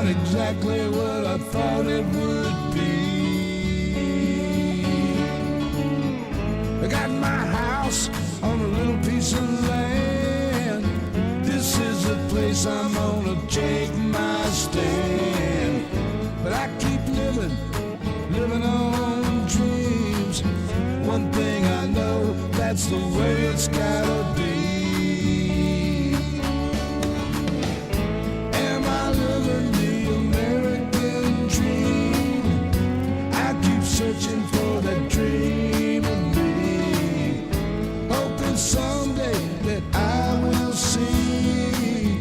not exactly what I thought it would be. I got my house on a little piece of land. This is the place I'm gonna take my stand. But I keep living on dreams. One thing I know, that's the way it's gotta be. Am I living the American dream? I keep searching for that dream of me, hoping someday that I will see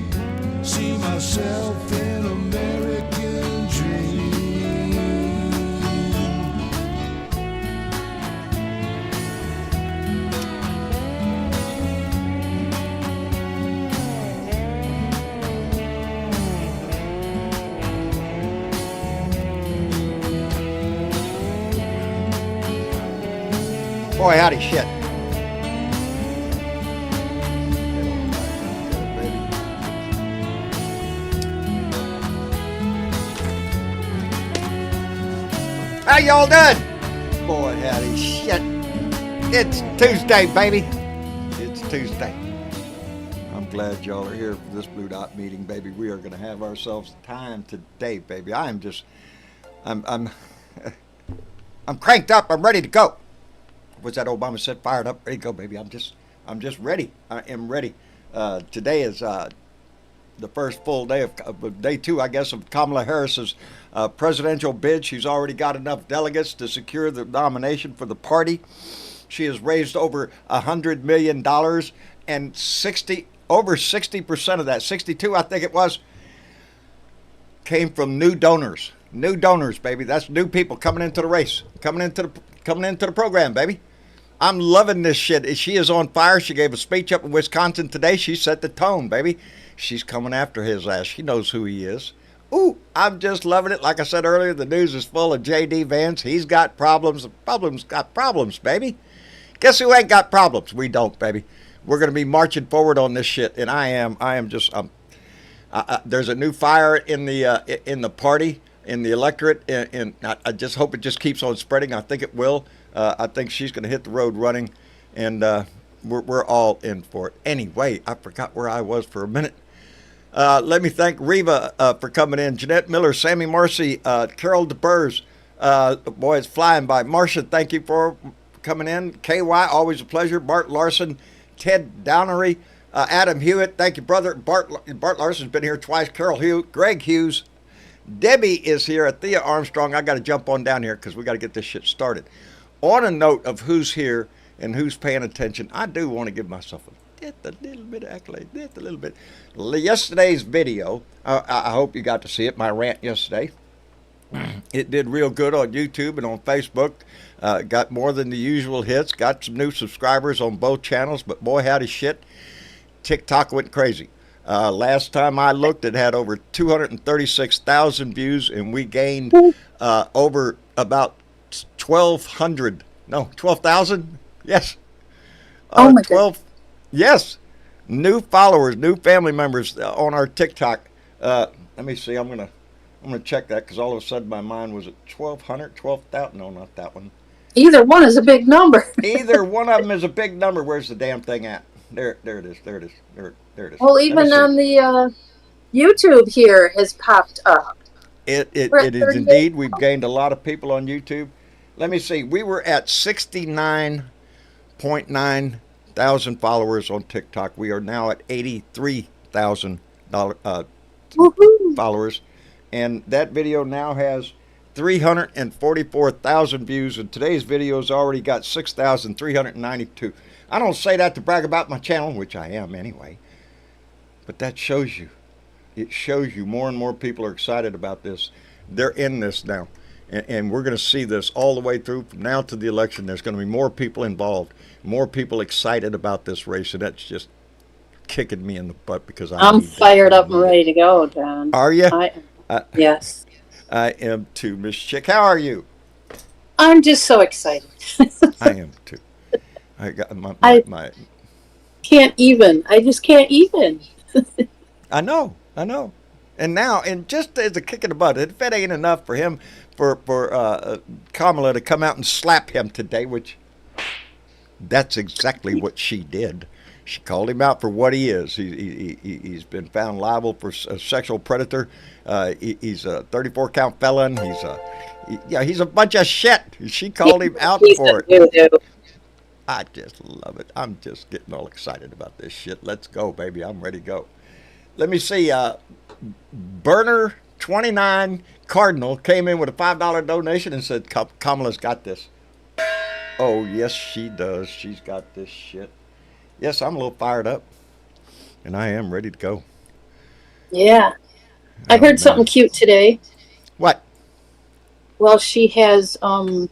myself in American dream. Boy, howdy shit. How y'all doing? Boy, howdy shit. It's Tuesday, baby. It's Tuesday. I'm glad y'all are here for this Blue Dot meeting, baby. We are going to have ourselves time today, baby. I'm I'm cranked up. I'm ready to go. What's that Obama said? Fired up, ready to go, baby. I'm just ready. I am ready. Today is the first full day of day 2, I guess, of Kamala Harris's presidential bid. She's already got enough delegates to secure the nomination for the party. She has raised over $100 million, and over 60% of that, 62, I think it was, came from new donors. New donors, baby. That's new people coming into the race, coming into the program, baby. I'm loving this shit. She is on fire. She gave a speech up in Wisconsin today. She set the tone, baby. She's coming after his ass. She knows who he is. Ooh, I'm just loving it. Like I said earlier, the news is full of J.D. Vance. He's got problems. The problem's got problems, baby. Guess who ain't got problems? We don't, baby. We're going to be marching forward on this shit, and I am just, there's a new fire in the party, in the electorate, and I just hope it just keeps on spreading. I think it will. I think she's going to hit the road running, and we're all in for it. Anyway, I forgot where I was for a minute. Let me thank Reva for coming in. Jeanette Miller, Sammy Marcy, Carol DeBurs. Boy, it's flying by. Marcia, thank you for coming in. KY, always a pleasure. Bart Larson, Ted Downery, Adam Hewitt, thank you, brother. Bart Larson's been here twice. Carol Hughes, Greg Hughes. Debbie is here. Thea Armstrong. I got to jump on down here because we got to get this shit started. On a note of who's here and who's paying attention, I do want to give myself a little bit of accolade, just a little bit. Yesterday's video, I hope you got to see it, my rant yesterday. It did real good on YouTube and on Facebook. Got more than the usual hits. Got some new subscribers on both channels, but boy, howdy shit. TikTok went crazy. Last time I looked, it had over 236,000 views, and we gained over about 12,000. Yes. Oh my 12. God. Yes. New followers, new family members on our TikTok. Let me see. I'm gonna check that because all of a sudden my mind was at 1,200, 12,000. No, not that one. Either one is a big number. Either one of them is a big number. Where's the damn thing at? There it is. There it is. There it is. Well, even on the YouTube here has popped up. It is indeed. We've gained a lot of people on YouTube. Let me see. We were at 69.9 thousand followers on TikTok. We are now at 83,000 followers, and that video now has 344,000 views. And today's video's already got 6,392. I don't say that to brag about my channel, which I am anyway, but that shows you. It shows you more and more people are excited about this. They're in this now. And we're going to see this all the way through from now to the election. There's going to be more people involved, more people excited about this race, and that's just kicking me in the butt because I'm fired up and ready to go, Don. Are you? Yes. I am too, Miss Chick. How are you? I'm just so excited. I am too. I got my can't even. I just can't even. I know. And now, and just as a kick in the butt, if it ain't enough for him, for Kamala to come out and slap him today, which that's exactly what she did. She called him out for what he is. He's been found liable for a sexual predator. He's a 34 count felon. He's a bunch of shit. She called him out for it. I just love it. I'm just getting all excited about this shit. Let's go, baby. I'm ready to go. Let me see. Burner 29 Cardinal came in with a $5 donation and said, Kamala's got this. Oh, yes, she does. She's got this shit. Yes, I'm a little fired up. And I am ready to go. Yeah. I heard something cute today. What? Well, she has a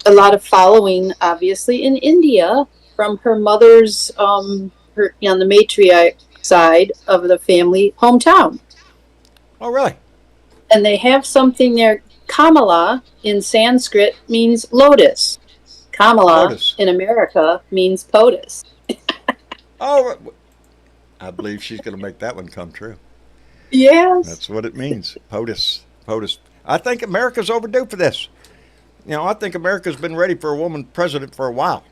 lot of following, obviously, in India from her mother's, on the matriarch side of the family hometown. Oh, really? And they have something there. Kamala in Sanskrit means lotus. Kamala Lotus. in America means POTUS. Oh, I believe she's going to make that one come true. Yes. That's what it means. POTUS. POTUS. I think America's overdue for this. I think America's been ready for a woman president for a while.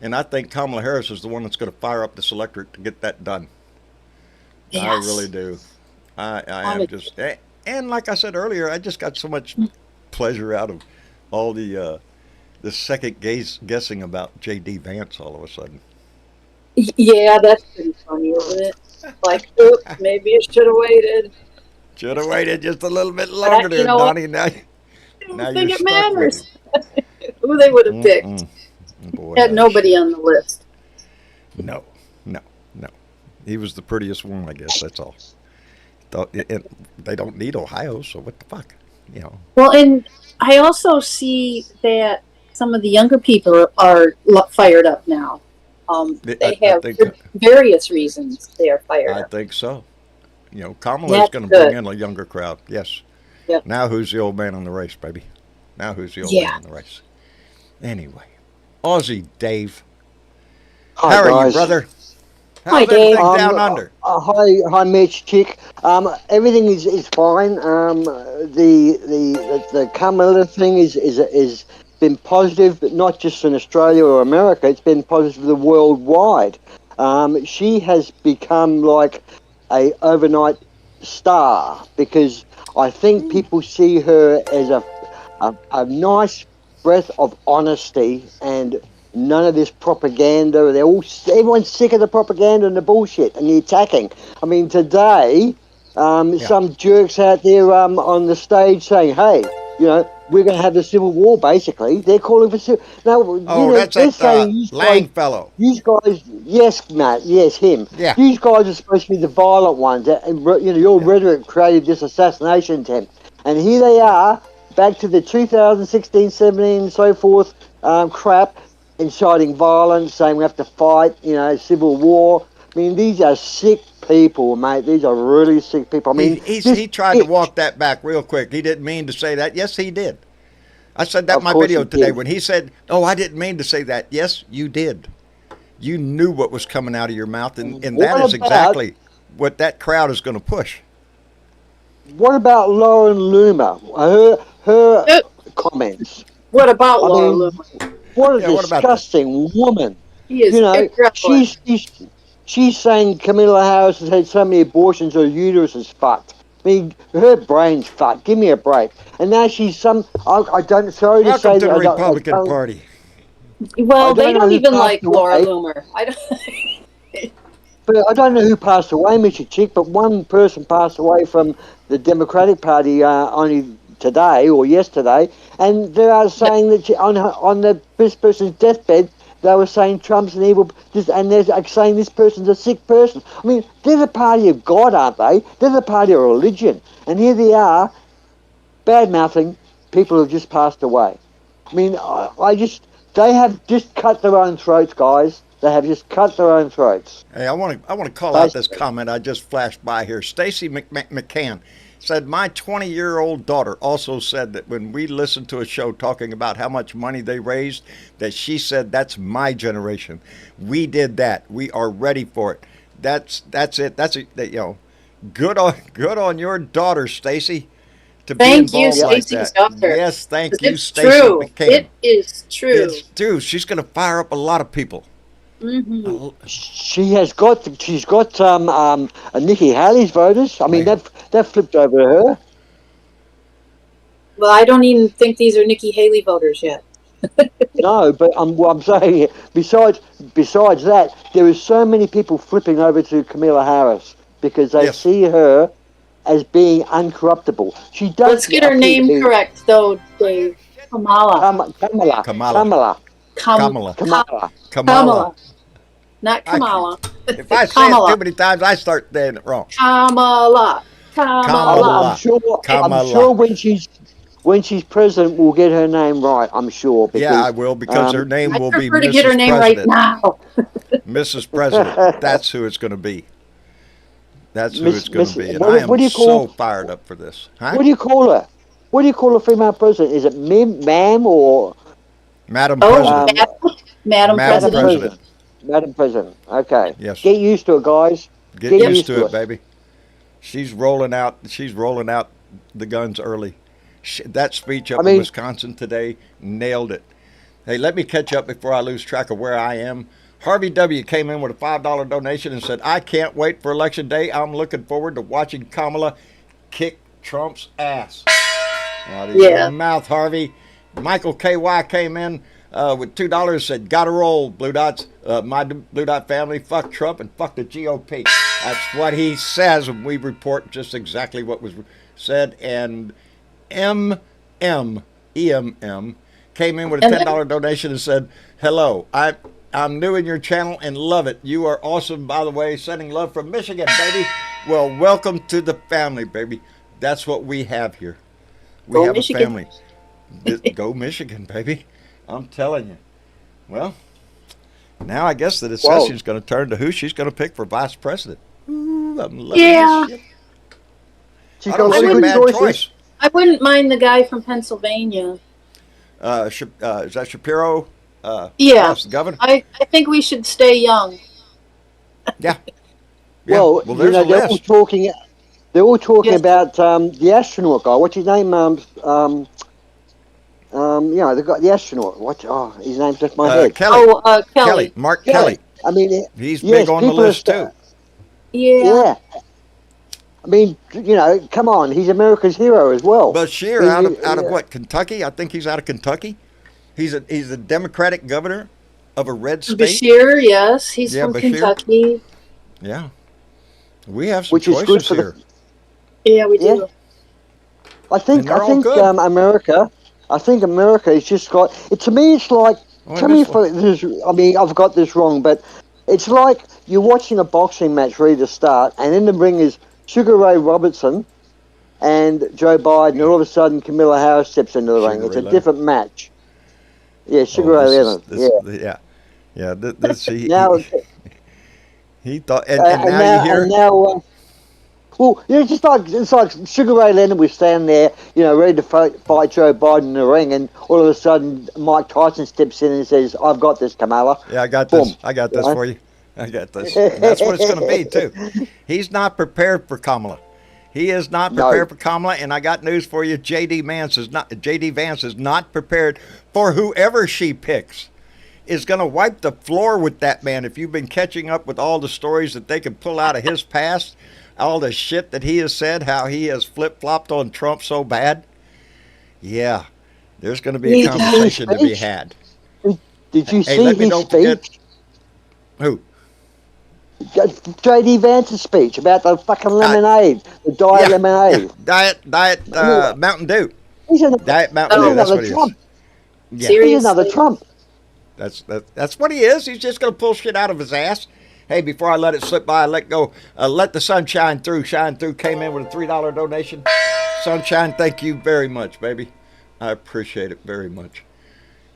And I think Kamala Harris is the one that's going to fire up this electorate to get that done. Yes. I really do. I am just, and like I said earlier, I just got so much pleasure out of all the second guessing about J.D. Vance all of a sudden. Yeah, that's pretty funny, isn't it? Like, oops, maybe it should have waited. Should have waited just a little bit longer there, Donnie. Now you're stuck with it. Who they would have picked. Boy, had nobody on the list. No. He was the prettiest one, I guess. That's all. They don't need Ohio, so what the fuck, Well, and I also see that some of the younger people are fired up now. They have various reasons they are fired up. I think so. Kamala is going to bring in a younger crowd. Yes. Yep. Now who's the old man on the race, baby? Now who's the old man on the race? Anyway, Aussie Dave. Hi, how are guys. you, brother? Hi, Dave. Down under? Hi, Mitch, Chick. Everything is fine. The Kamala thing is been positive, but not just in Australia or America. It's been positive worldwide. She has become like a overnight star because I think people see her as a nice breath of honesty and none of this propaganda. Everyone's sick of the propaganda and the bullshit and the attacking. I mean, today, some jerks out there on the stage saying, "Hey, we're going to have the civil war." Basically, they're calling for civil. No, that's that Lang fellow. These guys, yes, Matt, yes, him. Yeah. These guys are supposed to be the violent ones. Your rhetoric created this assassination attempt, and here they are, back to the 2016, 17, and so forth crap. Inciting violence, saying we have to fight, civil war. I mean, these are sick people, mate. These are really sick people. I mean, he tried to walk that back real quick. He didn't mean to say that. Yes, he did. I said that in my video today when he said, "Oh, I didn't mean to say that." Yes, you did. You knew what was coming out of your mouth, and that is exactly what that crowd is going to push. What about Lauren Loomer? Her comments. What about Lauren Loomer? What a disgusting woman. She is she's saying Kamala Harris has had so many abortions, her uterus is fucked. I mean, her brain's fucked. Give me a break. And now she's I don't, sorry to say Welcome to the Republican Party. Well, they don't even like Laura Loomer. But I don't know who passed away, Mr. Chick, but one person passed away from the Democratic Party only today or yesterday, and they are saying that on this person's deathbed, they were saying Trump's an evil, and they're saying this person's a sick person. I mean, they're the party of God, aren't they? They're the party of religion, and here they are, bad-mouthing people who've just passed away. I mean, they have just cut their own throats, guys. They have just cut their own throats. Hey, I want to call out this comment I just flashed by here. Stacy McCann said, "My 20-year-old daughter also said that when we listened to a show talking about how much money they raised, that she said, that's my generation. We did that. We are ready for it. That's it. Good on your daughter, Stacy, to Thank be you, involved like Stacy's that. daughter. Yes, thank 'Cause you, it's Stacy true. McCann. It is true. It's true. She's going to fire up a lot of people. Hmm. She's got Nikki Haley's voters. I mean, Hey. they've flipped over to her. Well, I don't even think these are Nikki Haley voters yet. No, but I'm saying besides that, there is so many people flipping over to Kamala Harris because they Yes. see her as being uncorruptible. She does. Let's get her appear to name be correct, though, Dave. Kamala. Kamala. Kamala. Kamala. Not Kamala. If I say it Kamala. too many times, I start saying it wrong. Kamala. Kamala. I'm sure. Kamala. I'm sure when she's president, we'll get her name right. I'm sure. Because, Yeah, I will because her name I will be prefer to Mrs. get her name President. right now. Mrs. President. That's who it's going to be. That's who Miss- it's going Miss- to be. And what- I am what do you call- so fired up for this. Huh? What do you call her? What do you call a female president? Is it ma'am, or Madam Oh, President. Madam Madam President. President. Madam President? Okay. Yes. Get used to it, guys. Get Get used to it, baby. She's rolling out the guns early. That speech up in Wisconsin today nailed it. Hey, let me catch up before I lose track of where I am. Harvey W. came in with a $5 donation and said, I can't wait for Election Day. I'm looking forward to watching Kamala kick Trump's ass. Out of your mouth, Harvey. Michael KY came in with $2, said, gotta roll, Blue Dots. My Blue Dot family, fuck Trump and fuck the GOP. That's what he says, and we report just exactly what was said. And EMM came in with a $10 donation and said, hello, I'm new in your channel and love it. You are awesome, by the way. Sending love from Michigan, baby. Well, welcome to the family, baby. That's what we have here. We have Michigan. a family. Go Michigan, baby. I'm telling you. Well, now I guess the discussion is going to turn to who she's going to pick for vice president. Ooh, I'm loving this shit. She's I don't got see a good bad choices. choice. I wouldn't mind the guy from Pennsylvania. Is that Shapiro? Yeah. Yes, the governor? I think we should stay young. Yeah. Well, There's a they're all list. talking. They're all talking Yes. about the astronaut guy. What's his name? They've got the astronaut. His name's just my head. Kelly. Oh, Kelly. Mark Kelly. I mean, He's yes, big on the people are list, too. Yeah. I mean, come on, he's America's hero as well. Bashir out of what? Kentucky? I think he's out of Kentucky. He's a Democratic governor of a red state. Bashir, yes, he's from Bashir. Kentucky. Yeah. We have some Which is choices good for here. Yeah, we do. I think And they're all good. America. I think America has just got. To me, it's like. Tell me if I've got this wrong, but it's like you're watching a boxing match ready to start, and in the ring is Sugar Ray Robertson and Joe Biden, and all of a sudden Kamala Harris steps into the ring. It's a different match. Yeah, Sugar Ray Leonard. Yeah. He thought, and now you hear. And now, it's like Sugar Ray Leonard was standing there, ready to fight Joe Biden in the ring, and all of a sudden Mike Tyson steps in and says, "I've got this, Kamala." Yeah, I got this. I got this for you. I got this. And that's what it's going to be too. He's not prepared for Kamala. He is not prepared for Kamala, and I got news for you. J.D. Vance is not prepared for whoever she picks. Is going to wipe the floor with that man. If you've been catching up with all the stories that they can pull out of his past, all the shit that he has said, how he has flip-flopped on Trump so bad, yeah, there's going to be a conversation to be had. Did you see his speech? Who? J.D. Vance's speech about the fucking lemonade, the diet lemonade. Diet Mountain Dew. Diet Mountain Dew, that's what he is. Yeah. He's another Trump. That's what he is. He's just going to pull shit out of his ass. Hey, before I let it slip by, let the sun shine through. Shine Through came in with a $3 donation. Sunshine, thank you very much, baby. I appreciate it very much.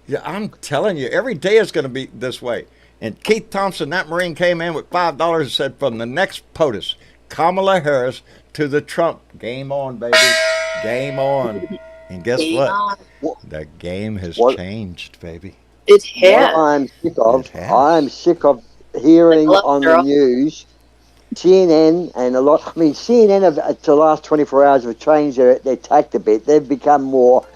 Yeah, I'm telling you, every day is going to be this way. And Keith Thompson, that Marine, came in with $5 and said, from the next POTUS, Kamala Harris to the Trump. Game on, baby. Game on. And guess what? The game has changed, baby. It has. I'm sick of hearing on the news CNN and a lot. I mean, CNN have the last 24 hours have changed their tact a bit. They've become more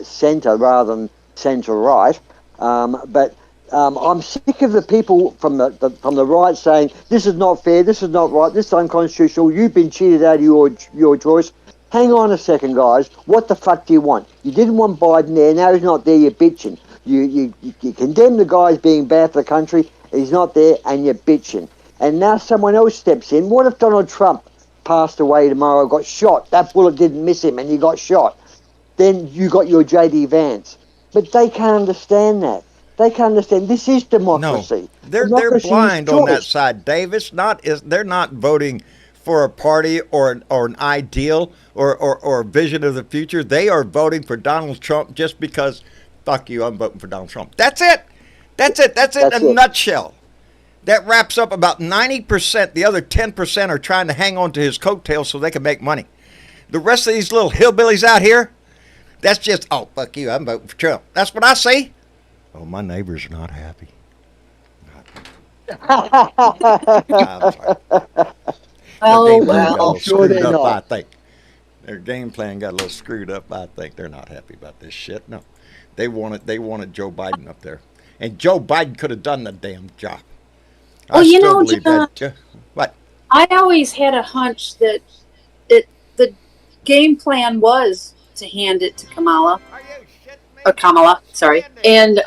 centre rather than centre right. But I'm sick of the people from the right saying this is not fair, this is not right, this is unconstitutional. You've been cheated out of your choice. Hang on a second, guys. What the fuck do you want? You didn't want Biden there. Now he's not there. You're bitching. You condemn the guy as being bad for the country. He's not there, and you're bitching. And now someone else steps in. What if Donald Trump passed away tomorrow, got shot? That bullet didn't miss him, and he got shot. Then you got your JD Vance. But they can't understand that. They can't understand. This is democracy. No, they're Democracy blind is on that choice. side, Dave. They're not voting for a party or an ideal or a vision of the future. They are voting for Donald Trump just because, fuck you, I'm voting for Donald Trump. That's it. That's it in a nutshell. That wraps up about 90%. The other 10% are trying to hang on to his coattails so they can make money. The rest of these little hillbillies out here, that's just, oh, fuck you, I'm voting for Trump. That's what I see. Oh, my neighbors are not happy. I'm sorry. Oh, Their game plan got a little well. Sure they're screwed up, I not. think. Their game plan got a little screwed up, I think. They're not happy about this shit. No. They wanted Joe Biden up there. And Joe Biden could have done the damn job. Well, I you still know, believe John, that. What? I always had a hunch that the game plan was to hand it to Kamala, or Kamala, sorry. And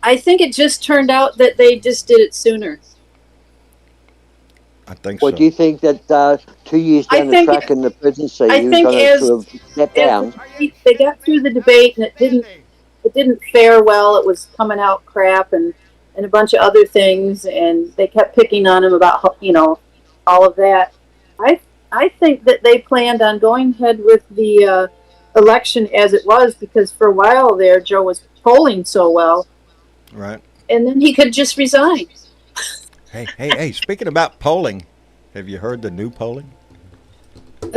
I think it just turned out that they just did it sooner. I think Or so. do you think that 2 years I down the think track in the presidency, I he was think going to sort of step down? they got through the debate and it didn't fare well. It was coming out crap and a bunch of other things, and they kept picking on him about all of that. I think that they planned on going ahead with the election as it was, because for a while there Joe was polling so well, Right. and then he could just resign. Hey, speaking about polling, have you heard the new polling? Uh,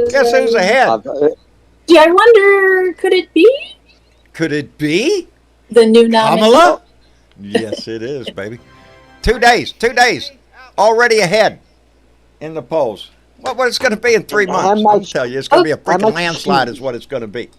Guess who's ahead? Gee, I wonder, could it be Could it be the new nominee? Kamala? Yes, it is, baby. 2 days. Already ahead in the polls. What it's going to be in 3 months? I'm going to tell you, it's going to be a freaking landslide is what it's going to be.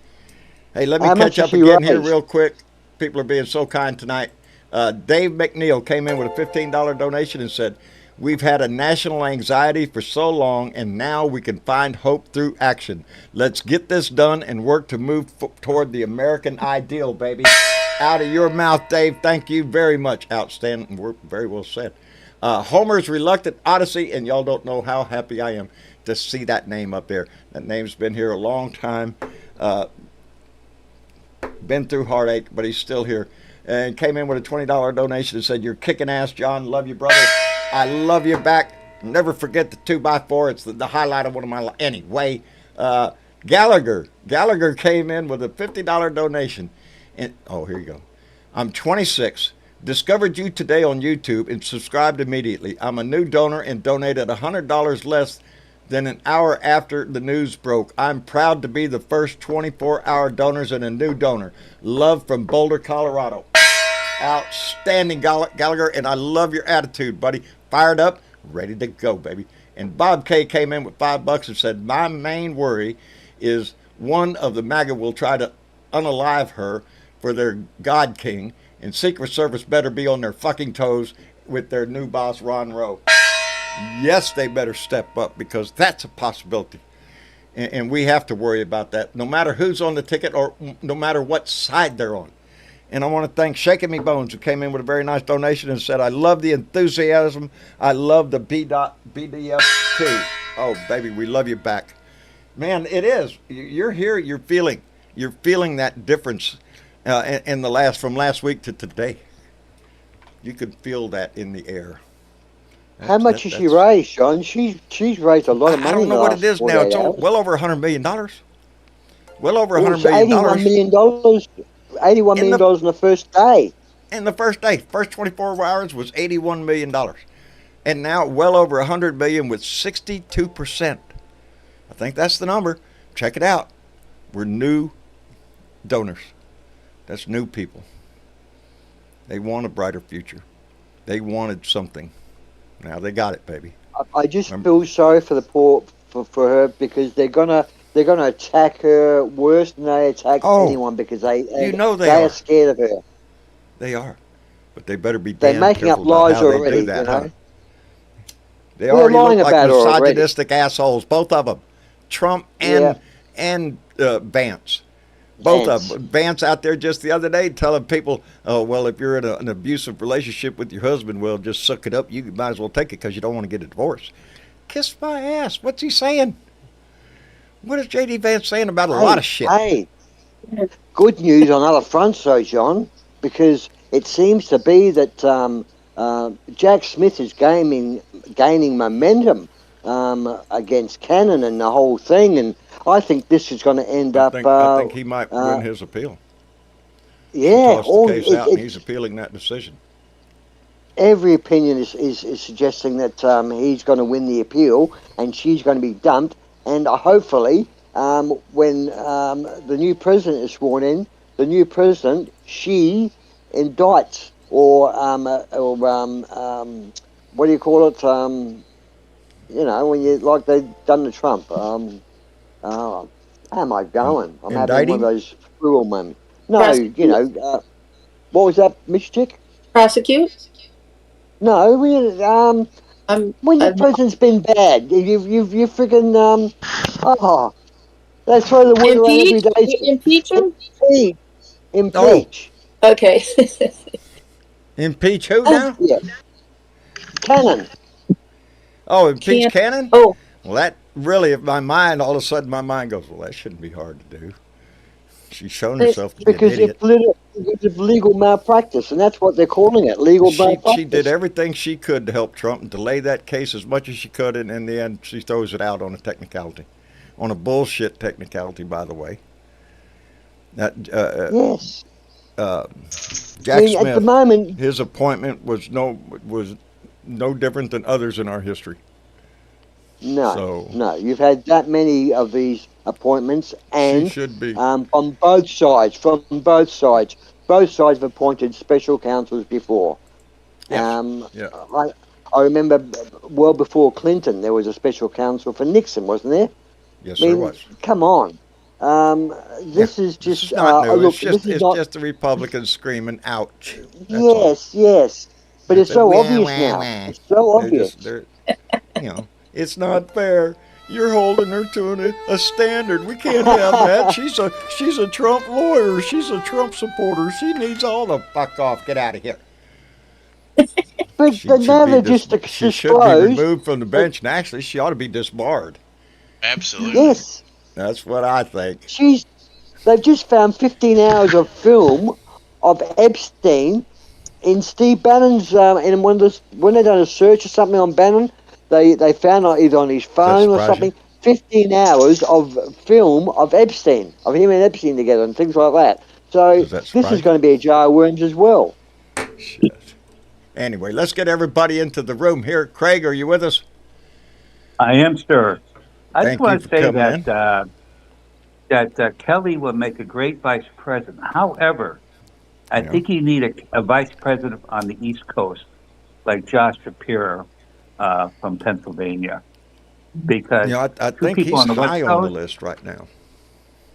Hey, let me catch up again here real quick. People are being so kind tonight. Dave McNeil came in with a $15 donation and said, "We've had a national anxiety for so long, and now we can find hope through action. Let's get this done and work to move toward the American ideal, baby." Out of your mouth, Dave. Thank you very much. Outstanding work. Very well said. Homer's Reluctant Odyssey, and y'all don't know how happy I am to see that name up there. That name's been here a long time. Been through heartache, but he's still here. And came in with a $20 donation and said, "You're kicking ass, John. Love you, brother. I love you back. Never forget the 2x4. It's the highlight of one of my life." Anyway, Gallagher came in with a $50 donation. And, oh, here you go. "I'm 26. Discovered you today on YouTube and subscribed immediately. I'm a new donor and donated $100 less than an hour after the news broke. I'm proud to be the first 24-hour donors and a new donor. Love from Boulder, Colorado." Outstanding, Gallagher, and I love your attitude, buddy. Fired up, ready to go, baby. And Bob K came in with $5 and said, "My main worry is one of the MAGA will try to unalive her for their God King, and Secret Service better be on their fucking toes with their new boss, Ron Rowe." Yes, they better step up, because that's a possibility. And we have to worry about that, no matter who's on the ticket or no matter what side they're on. And I want to thank Shaking Me Bones, who came in with a very nice donation and said, "I love the enthusiasm. I love the BDF too." Oh, baby, we love you back. Man, it is. You're here. You're feeling that difference in the from last week to today. You could feel that in the air. How much has she raised, John? She's raised a lot of money. I don't know what it is now. It's well over $100 million. Well over $100 million. $81 million. $81 million in the first day. In the first day, first 24 hours was $81 million, and now well over $100 million with 62%. I think that's the number. Check it out. We're new donors. That's new people. They want a brighter future. They wanted something. Now they got it, baby. I just feel sorry for the for her, because they're gonna attack her worse than they attack anyone, because you know they are. are scared of her. They are. But they better be They're damn making up careful about lies how they already, do that, you know. huh? They They're already lying look like about her already. misogynistic assholes, both of them. Trump and Vance. Both of them. Vance out there just the other day telling people, oh, well, if you're in an abusive relationship with your husband, well, just suck it up. You might as well take it because you don't want to get a divorce. Kiss my ass. What's he saying? What is J.D. Vance saying about a lot of shit? Hey, good news on other fronts, though, John, because it seems to be that Jack Smith is gaining momentum against Cannon and the whole thing, and I think this is going to end up. I think he might win his appeal. Yeah, she tossed the case out, and he's appealing that decision. Every opinion is suggesting that he's going to win the appeal, and she's going to be dumped. And hopefully, when the new president is sworn in, the new president, she indicts or what do you call it? You know, when you like they've done to Trump. How am I going? I'm having one of those cruel moments. No, Prosecute. you know, what was that, Miss Chick? Prosecute? No, when the I'm president's been bad, you freaking they throw the word around every day. Impeach him? Impeach. Oh, okay. Impeach who now? Yeah. Cannon. Oh, impeach Cannon? Oh. Well, that really, if all of a sudden my mind goes, well, that shouldn't be hard to do. She's shown herself to be an idiot. Because of legal malpractice, and that's what they're calling it, legal malpractice. She did everything she could to help Trump and delay that case as much as she could, and in the end, she throws it out on a technicality. On a bullshit technicality, by the way. That, yes. Jack Smith, at the moment, his appointment was no different than others in our history. No, you've had that many of these appointments, and she should be. From both sides. Both sides have appointed special counsels before. Yes. I remember well before Clinton, there was a special counsel for Nixon, wasn't there? Yes, there was. Come on. This is just... This is not new. Look, it's just the Republicans screaming, ouch. Yes. But it's so obvious now. It's so obvious. It's not fair. You're holding her to a standard. We can't have that. She's a Trump lawyer. She's a Trump supporter. She needs all the fuck off. Get out of here. But now they're just exposed. She should be removed from the bench, and actually, she ought to be disbarred. Absolutely. Yes. That's what I think. They've just found 15 hours of film of Epstein in Steve Bannon's when they done a search or something on Bannon, they found either on his phone or something 15 hours of film of Epstein, of him and Epstein together and things like that. So this is going to be a jar of worms as well. Shit. Anyway, let's get everybody into the room here. Craig, are you with us? I am, sir. I Thank just want you to say for that Kelly will make a great vice president. However, I think you need a vice president on the East Coast, like Josh Shapiro from Pennsylvania, because I think he's high on the list right now.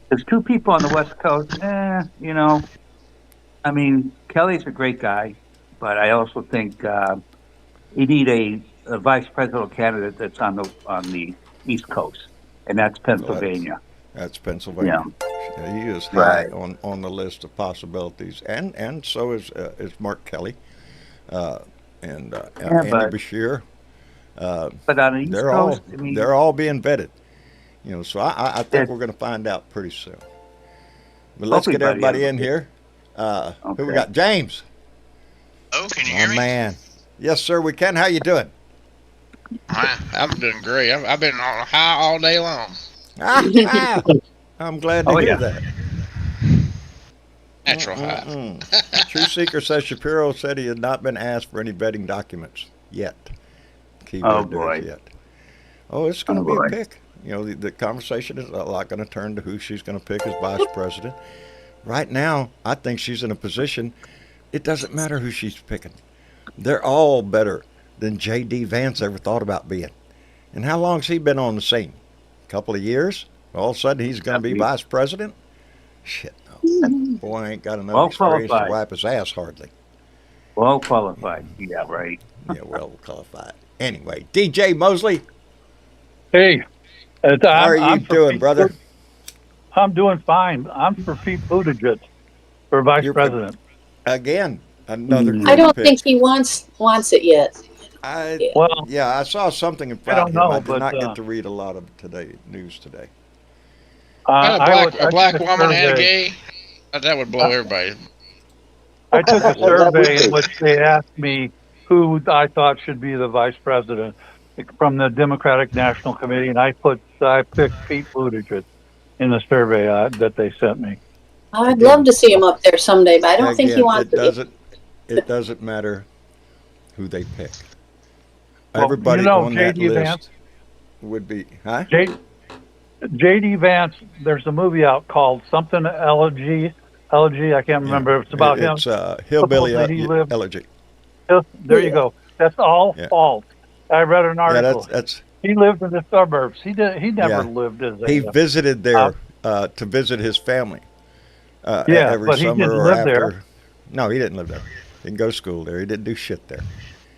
There's two people on the West Coast. I mean, Kelly's a great guy, but I also think you need a vice presidential candidate that's on the East Coast, and that's Pennsylvania. That's Pennsylvania. Yeah, he is high on the list of possibilities, and so is Mark Kelly, and Andy Bashir. But on the East Coast, they're all being vetted. So I think we're going to find out pretty soon. But let's get everybody in here. Who we got? James. Oh, can you hear me? Man. Yes, sir, we can. How you doing? I'm doing great. I've been on high all day long. I'm glad to hear that. Natural high. True Seeker says Shapiro said he had not been asked for any vetting documents yet. Keyword yet. Oh, it's going to be a pick. The conversation is a lot going to turn to who she's going to pick as vice president. Right now, I think she's in a position, it doesn't matter who she's picking. They're all better than J.D. Vance ever thought about being. And how long's he been on the scene? A couple of years? All of a sudden he's going to be vice president? Shit, no. Boy ain't got enough experience to wipe his ass hardly. Well qualified. Yeah, right. Yeah, well qualified. Anyway, DJ Mosley. Hey. How are you doing, brother? I'm doing fine. I'm for Pete Buttigieg for vice president. Again, another great I don't pick. think he wants it yet. I saw something in front of him. I did not get to read a lot of news today. A black woman and a gay? That would blow everybody. I took a survey in which they asked me who I thought should be the vice president from the Democratic National Committee, and I picked Pete Buttigieg in the survey that they sent me. I'd love to see him up there someday, but I don't think he wants to. It doesn't matter who they pick. Everybody on that list Vance would be, huh? J.D. Vance, there's a movie out called something Elegy, I can't remember. It's about him. It's Hillbilly Elegy. There you go. That's all false. I read an article. He lived in the suburbs. He never lived as a... He visited there to visit his family. Every but summer he didn't or live after. There. No, he didn't live there. He didn't go to school there. He didn't do shit there.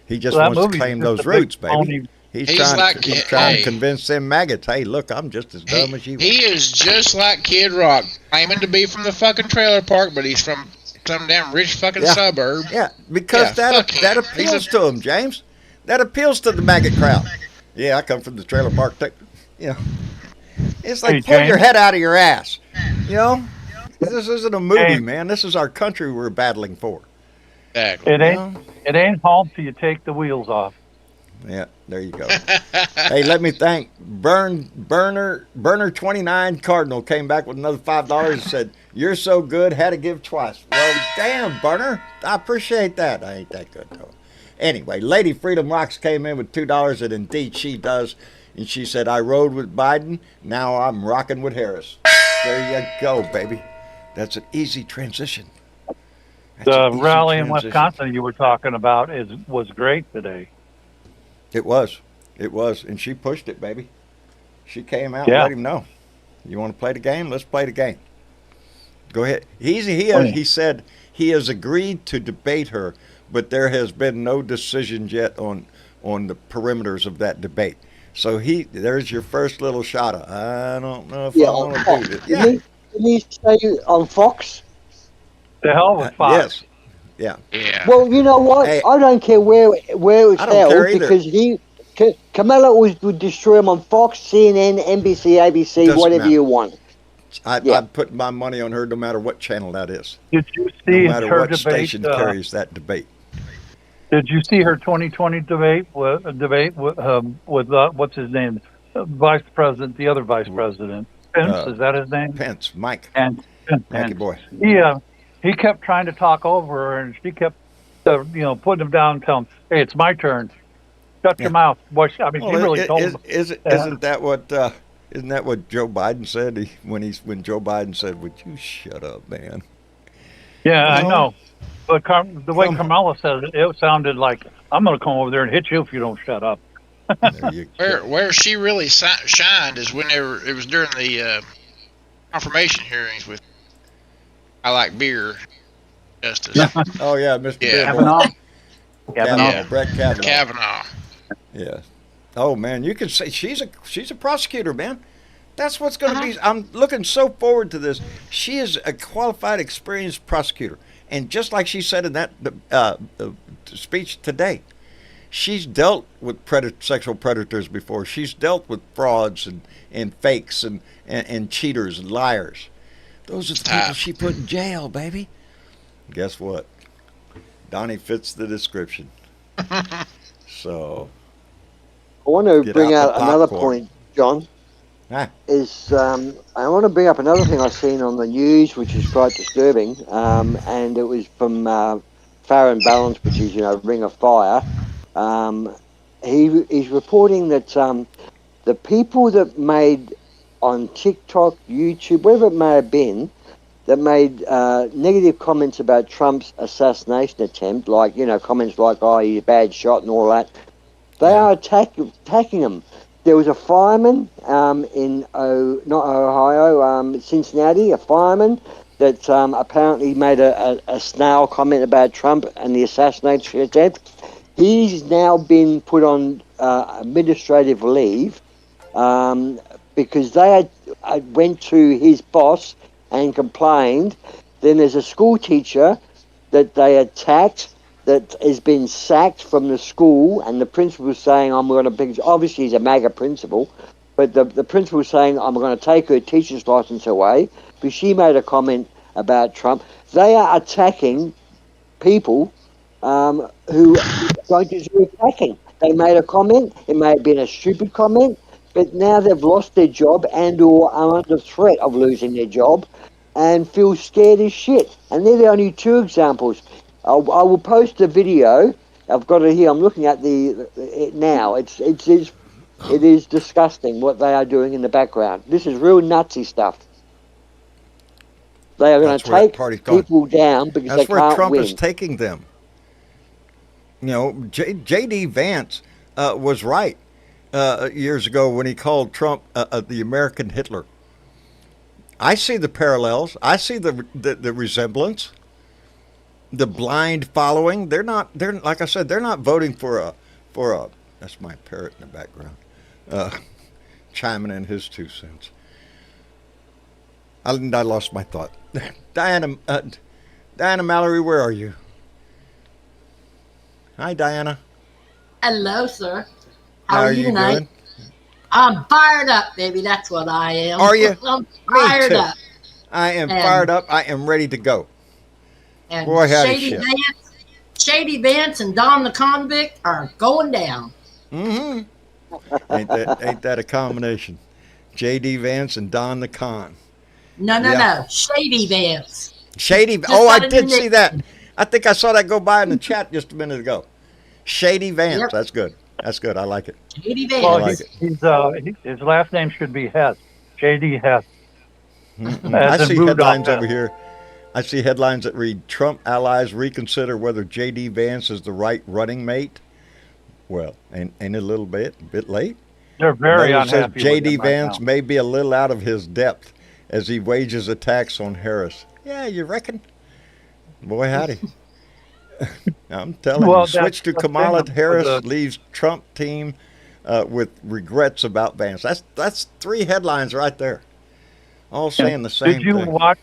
He just wants to claim those roots, baby. He's trying to convince them maggots, hey, look, I'm just as dumb as you are. He is just like Kid Rock, claiming to be from the fucking trailer park, but he's from some damn rich fucking suburb. Yeah, because that appeals to him, James. That appeals to the maggot crowd. Yeah, I come from the trailer park. It's like pull your head out of your ass. You know? This isn't a movie, man. This is our country we're battling for. Exactly. It ain't home till you take the wheels off. Yeah, there you go. Hey, let me thank Burner 29 Cardinal came back with another $5 and said, "You're so good, had to give twice." Well, damn, Burner, I appreciate that. I ain't that good though. Anyway, Lady Freedom Rocks came in with $2, and indeed she does. And she said, "I rode with Biden, now I'm rocking with Harris." There you go, baby. That's an easy transition. The rally in Wisconsin you were talking about was great today. It was, and she pushed it, baby. She came out and let him know. You want to play the game? Let's play the game. Go ahead. He said he has agreed to debate her, but there has been no decision yet on the perimeters of that debate. So there's your first little shot of, I don't know if I want to do this. Yeah. Didn't he say on Fox? The hell with Fox. Yes. Yeah. Well, you know what? Hey, I don't care where it's held because Kamala would destroy him on Fox, CNN, NBC, ABC, whatever you want. I'd put my money on her no matter what channel that is. Did you see no matter her what debate, station carries that debate? Did you see her 2020 debate with what's his name, Vice President, the other Vice President, Pence? Is that his name? Pence, Mike. Pence. Thank you, boy. He kept trying to talk over her, and she kept, putting him down, and telling him, "Hey, it's my turn. Shut your mouth." Boy, she really told him. Isn't that what Joe Biden said when Joe Biden said, "Would you shut up, man?" Yeah, I know. But the way Kamala said it sounded like, "I'm going to come over there and hit you if you don't shut up." Where she really shined is when it was during the confirmation hearings with I Like Beer Justice. Oh yeah, Mr. Kavanaugh. Brett Kavanaugh. Kavanaugh. Yeah. Oh man, you can say she's a prosecutor, man. That's what's going to be. I'm looking so forward to this. She is a qualified, experienced prosecutor, and just like she said in that speech today, she's dealt with sexual predators before. She's dealt with frauds and fakes and cheaters and liars. Those are the people she put in jail, baby. Guess what? Donnie fits the description. So, I want to bring out another point, John. I want to bring up another thing I've seen on the news, which is quite disturbing, and it was from Farron Balance, which is Ring of Fire. He's reporting that the people that made on TikTok, YouTube, wherever it may have been, that made negative comments about Trump's assassination attempt, like, comments like, "Oh, he's a bad shot" and all that, They are attacking them. There was a fireman in not Ohio, Cincinnati, a fireman that apparently made a snail comment about Trump and the assassination attempt. He's now been put on administrative leave because they went to his boss and complained. Then there's a school teacher that they attacked that has been sacked from the school, and the principal's saying, I'm going to, obviously he's a MAGA principal, but the principal's saying, I'm going to take her teacher's license away because she made a comment about Trump. They are attacking people who don't deserve attacking. They made a comment, it may have been a stupid comment, but now they've lost their job and or are under threat of losing their job and feel scared as shit. And they're the only two examples. I will post a video. I've got it here. I'm looking at it now. It is disgusting what they are doing in the background. This is real Nazi stuff. They are going to take people down because they can't win. That's where Trump is taking them. You know, J.D. Vance was right years ago when he called Trump the American Hitler. I see the parallels. I see the resemblance. The blind following. They're like I said, they're not voting for a that's my parrot in the background chiming in his 2 cents. I lost my thought. Diana Mallory, where are you? Hi, Diana. Hello, sir. How are you tonight? Doing? I'm fired up, baby. That's what I am. Are you? I'm fired up. I am fired up. I am ready to go. And Boy, Shady Vance and Don the Convict are going down. Mm-hmm. Ain't that a combination? J.D. Vance and Don the Con. No. Shady Vance. Oh, I did see that. I think I saw that go by in the chat just a minute ago. Shady Vance. Yep. That's good. That's good. I like it. Shady Vance. Well, I like it. His last name should be Hess. J.D. Hess. I see headlines over here. I see headlines that read, Trump allies reconsider whether J.D. Vance is the right running mate. Well, ain't it a little bit late? They're very unhappy says J.D. with Vance right may be a little out of his depth as he wages attacks on Harris. Yeah, you reckon? Boy, howdy. I'm telling you, switch to Kamala Harris leaves Trump team with regrets about Vance. That's 3 headlines right there, all saying the same thing.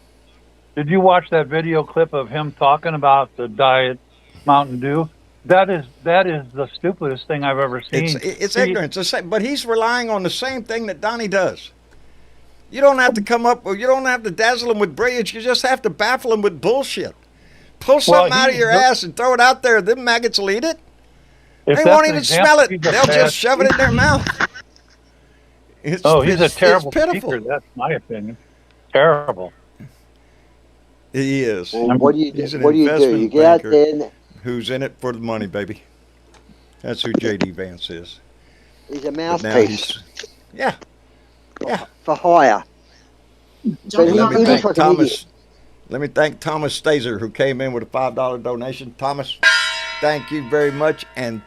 Did you watch that video clip of him talking about the Diet Mountain Dew? That is the stupidest thing I've ever seen. It's ignorance. But he's relying on the same thing that Donnie does. You don't have to you don't have to dazzle him with brilliance. You just have to baffle him with bullshit. Pull something out of your ass and throw it out there. Them maggots will eat it. They won't even smell it. They'll just shove it in their mouth. He's a terrible speaker. That's my opinion. Terrible. He is. Well, what do you do? You get out there who's in it for the money, baby. That's who J.D. Vance is. He's a mouthpiece. Yeah. For hire. Let me thank Thomas Stazer, who came in with a $5 donation. Thomas, thank you very much. And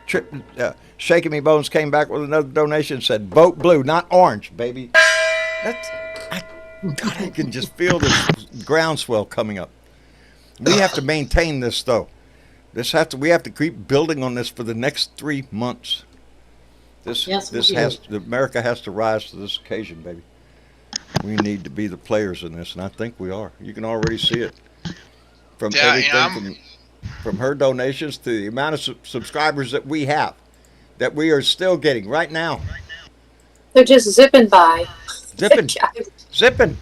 Shaking Me Bones came back with another donation and said, vote blue, not orange, baby. God, I can just feel this groundswell coming up. We have to maintain this, though. We have to keep building on this for the next 3 months. America has to rise to this occasion, baby. We need to be the players in this, and I think we are. You can already see it from everything from her donations to the amount of subscribers that we have, that we are still getting right now. They're just zipping by. Zipping.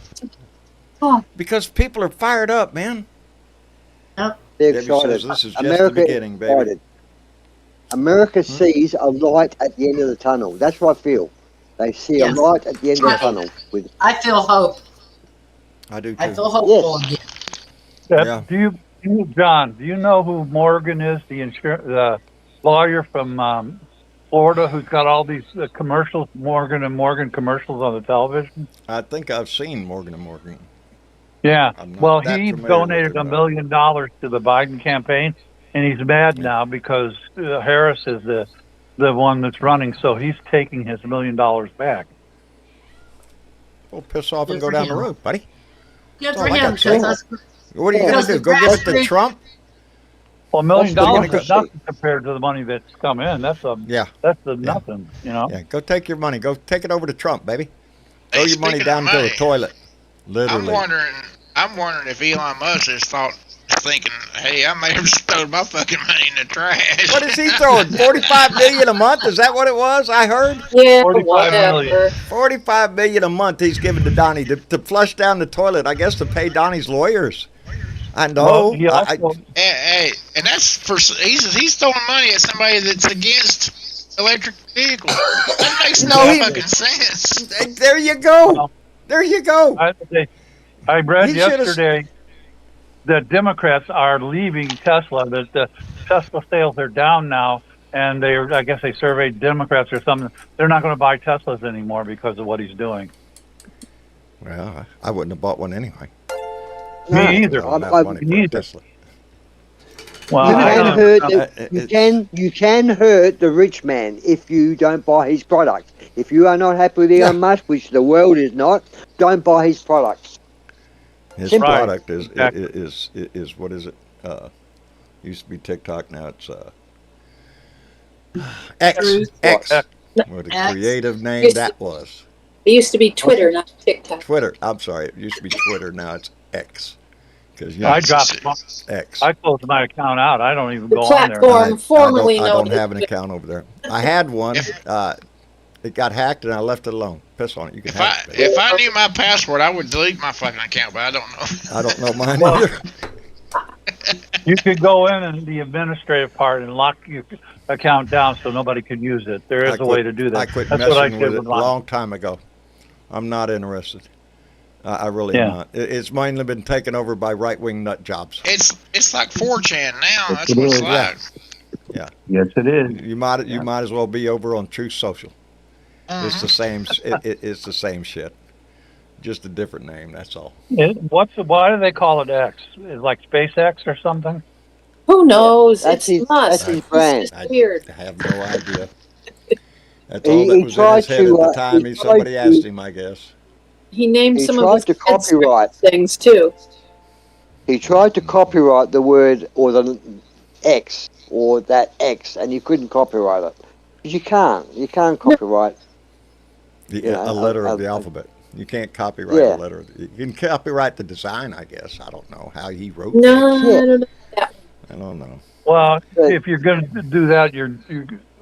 Oh. Because people are fired up, man. They're Says excited. this is just the beginning, baby. America sees a light at the end of the tunnel. That's what I feel. They see a light at the end of the tunnel. I feel hope. I do too. I feel hopeful again. John, do you know who Morgan is, the lawyer from Florida who's got all these commercials, Morgan & Morgan commercials on the television? I think I've seen Morgan & Morgan. Yeah. Well, he donated $1 million to the Biden campaign, and he's mad now because Harris is the the one that's running, so he's taking his $1 million back. Well, piss off and Good go for down the him. road, buddy. Good Oh, for I him, got you. because What are you Yeah. going to do? Go give it to Grassroots- Trump? Well, $1 million That's is democracy. nothing compared to the money that's come in. That's Yeah. nothing, you know. Yeah, go take your money. Go take it over to Trump, baby. Throw Hey, your money speaking down of to a money, toilet. Literally. I'm wondering if Elon Musk is thinking, hey, I may have stowed my fucking money in the trash. What is he throwing? 45 million a month? Is that what it was? I heard Yeah, 45 whatever. million. 45 million a month he's giving to Donnie to flush down the toilet. I guess to pay Donnie's lawyers. I know. Well, he also, Hey, and that's for he's throwing money at somebody that's against electric vehicles. That makes no fucking sense. There you go. There you go. I read He should've- yesterday that Democrats are leaving Tesla. That the Tesla sales are down now, and I guess they surveyed Democrats or something. They're not going to buy Teslas anymore because of what he's doing. Well, I wouldn't have bought one anyway. Me either. I don't have money for a neither. Tesla. Well, You I can don't- hurt you can hurt the rich man if you don't buy his product. If you are not happy with Elon Musk, which the world is not, don't buy his products. His Simple. product Exactly. is what is it? Used to be TikTok. Now it's X. X. What a X. creative name that was. It used to be Twitter, not TikTok. Twitter. I'm sorry. It used to be Twitter. Now it's X. Because I dropped. X. I closed my account out. I don't even The go on there. platform formerly I known don't as have an account over there. I had one. It got hacked and I left it alone. Piss on it. You can hack it. If I knew my password, I would delete my fucking account, but I don't know. I don't know mine either. You could go in and the administrative part and lock your account down so nobody could use it. There is a way to do that. I quit That's what I messing did with it with a mine. long time ago. I'm not interested. I really am not. It's mainly been taken over by right-wing nut jobs. It's like 4chan now. That's It what it's is, like. Yes, it is. You might as well be over on Truth Social. It's the same. It's the same shit, just a different name. That's all. Why do they call it X? Is like SpaceX or something? Who knows? That's It's his- Musk. that's his It's brand. just weird. I have no idea. That's He- all that he was in tried his head to, at the time. he Somebody tried to- asked him, I guess. He named He some tried of his to kids copyright. things too. He tried to copyright the word or the X or that X, and you couldn't copyright it. Because you can't. You can't copyright. A letter of the alphabet. You can't copyright Yeah. a letter. You can copyright the design, I guess. I don't know how he wrote No, it. I don't know. I don't know. Well, But- if you're going to do that,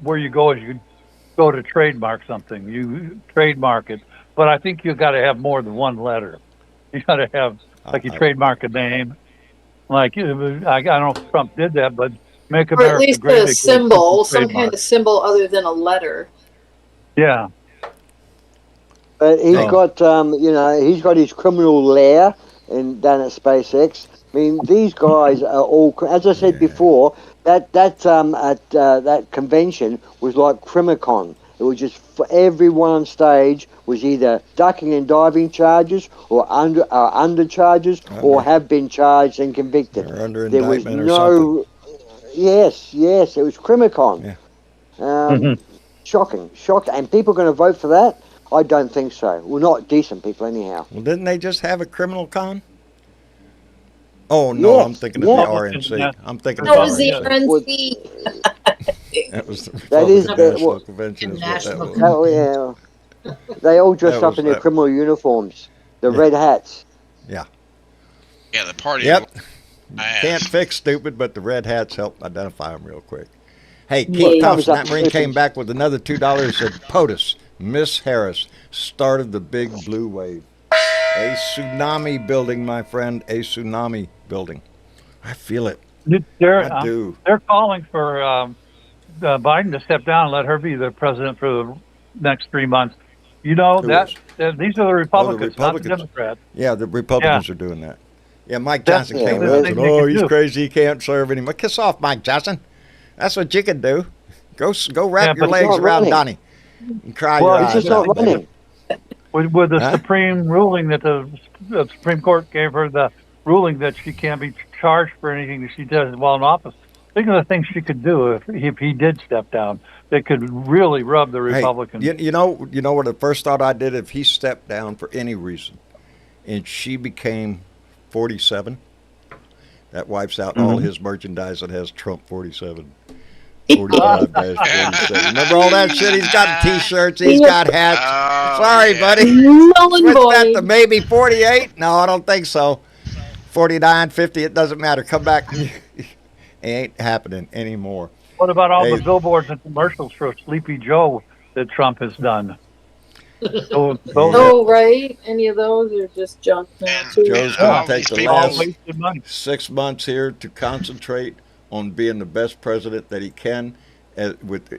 where you go is you go to trademark something. You trademark it, but I think you've got to have more than one letter. You got to have you trademark a name. Like I don't know if Trump did that, but Make Or America at least Great a Again. symbol, some Trademark. kind of symbol other than a letter. Yeah. But he's Oh. got, he's got his criminal lair down at SpaceX. I mean, these guys are all, as I said before, that convention was like Crimicon. It was just for everyone on stage was either ducking and diving charges or under charges or have been charged and convicted. Or under There was indictment or something. yes, it was Crimicon. Yeah. Shocking. And people are going to vote for that? I don't think so. Well, not decent people anyhow. Well, didn't they just have a criminal con? Oh, no, Yes, I'm thinking of yes. the RNC. I'm thinking That of was the RNC. RNC. That was the That is Republican the- National what- Convention is what that National was. Oh, yeah. They all dressed That up was- in their that- criminal uniforms. The Yeah. red hats. Yeah, the party. Yep. Ass. Can't fix stupid, but the red hats help identify them real quick. Hey, Yeah. Keith Thompson, Comes that up Marine with came it. back with another $2, said, POTUS, Miss Harris, started the big blue wave. A tsunami building, my friend, a tsunami building. I feel it. I do. They're calling for Biden to step down and let her be the president for the next 3 months. You know Who that is? these are the Republicans, not the Republicans. Democrats. Yeah, the Republicans are doing that. Yeah, Mike That's Johnson the came thing out and they said, can "Oh, he's do. crazy. He can't serve anymore." Kiss off, Mike Johnson. That's what you can do. Go wrap Yeah, your but legs not around running. Donnie and cry Well, your He's eyes just not out, baby. running. With the Huh? Supreme ruling that the Supreme Court gave her the ruling that she can't be charged for anything that she does while in office. think of the things she could do if he did step down that could really rub the Hey, Republicans. you know what the first thought I did if he stepped down for any reason, and she became 47, that wipes out all his merchandise that has Trump 47. 45-47. Remember all that shit? He's got T-shirts. He's got hats. Oh, Sorry, yeah. buddy. Null and Switch that to void. maybe 48? No, I don't think so. 49, 50, it doesn't matter. Come back. It ain't happening anymore. What about all Hey. the billboards and commercials for Sleepy Joe that Trump has done? Those Oh, right. Any of those are just junk now, too. Joe's And all going to take these the people- all last wasted money. 6 months here to concentrate on being the best president that he can,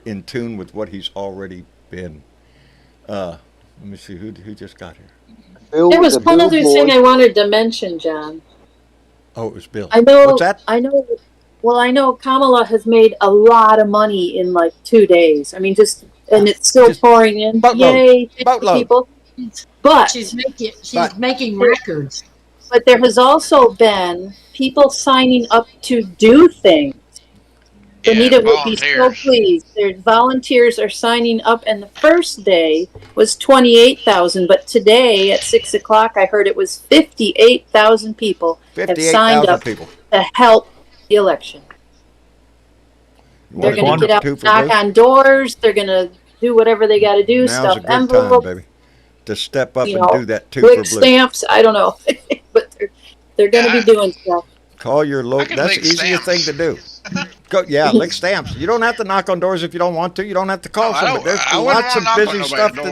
in tune with what he's already been. Let me see who just got here. Bill, There was the one other billboard- thing I wanted to mention, John. Oh, it was Bill. I know. What's that? I know. Well, I know Kamala has made a lot of money in like 2 days. I mean, and it's still Just pouring in. boatload. Yay, thank you, Boatload. people. But She's But- making records. there has also been people signing up to do things. Yeah, Anita would be so volunteers. pleased. Their volunteers are signing up, and the first day was 28,000. But today at 6:00, I heard it was 58,000 people have signed 58,000 up people. to help the election. You They're wanna going do to get out, two for knock Blue? on doors. They're going to do whatever they got to do. Now's a Stuff good time, envelopes, baby, to step up you and know, do that two for lick Blue. stamps. I don't know, but they're going to Yeah. be doing stuff. Call your I local. can That's the lick easiest thing stamps. to do. Go, yeah, lick stamps. You don't have to knock on doors if you don't want to. You don't have to call No, I somebody. don't- There's I wouldn't lots of wanna knock on busy nobody's stuff door.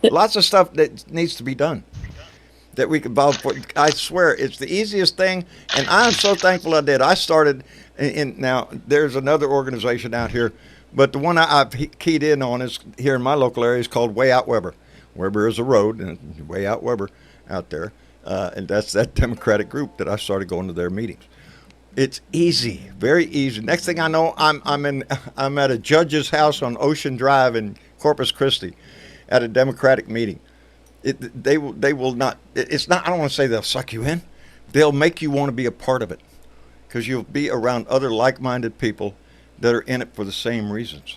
that lots of stuff that needs to be done. That we could volve for. I swear, it's the easiest thing, and I'm so thankful I did. I started now. There's another organization out here, but the one I've keyed in on is here in my local area is called Way Out Weber. Weber is a road, and Way Out Weber out there, and that's that Democratic group that I started going to their meetings. It's easy, very easy. Next thing I know, I'm at a judge's house on Ocean Drive in Corpus Christi, at a Democratic meeting. They will not. It's not. I don't want to say they'll suck you in. They'll make you want to be a part of it, because you'll be around other like-minded people that are in it for the same reasons.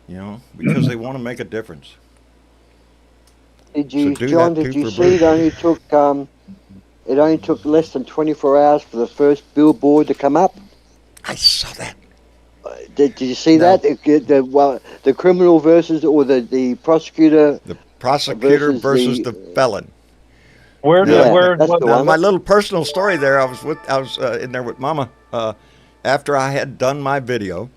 You know, because they want to make a difference. Did you, So do John? that Did too you for see it only took less than 24 hours for the first billboard to come up? I saw that. Did you see No. that? The criminal versus or the prosecutor. The prosecutor Versus versus the the- felon. Where Yeah, did where that's what, the Now, one. my little personal story there, I was in there with Mama after I had done my video,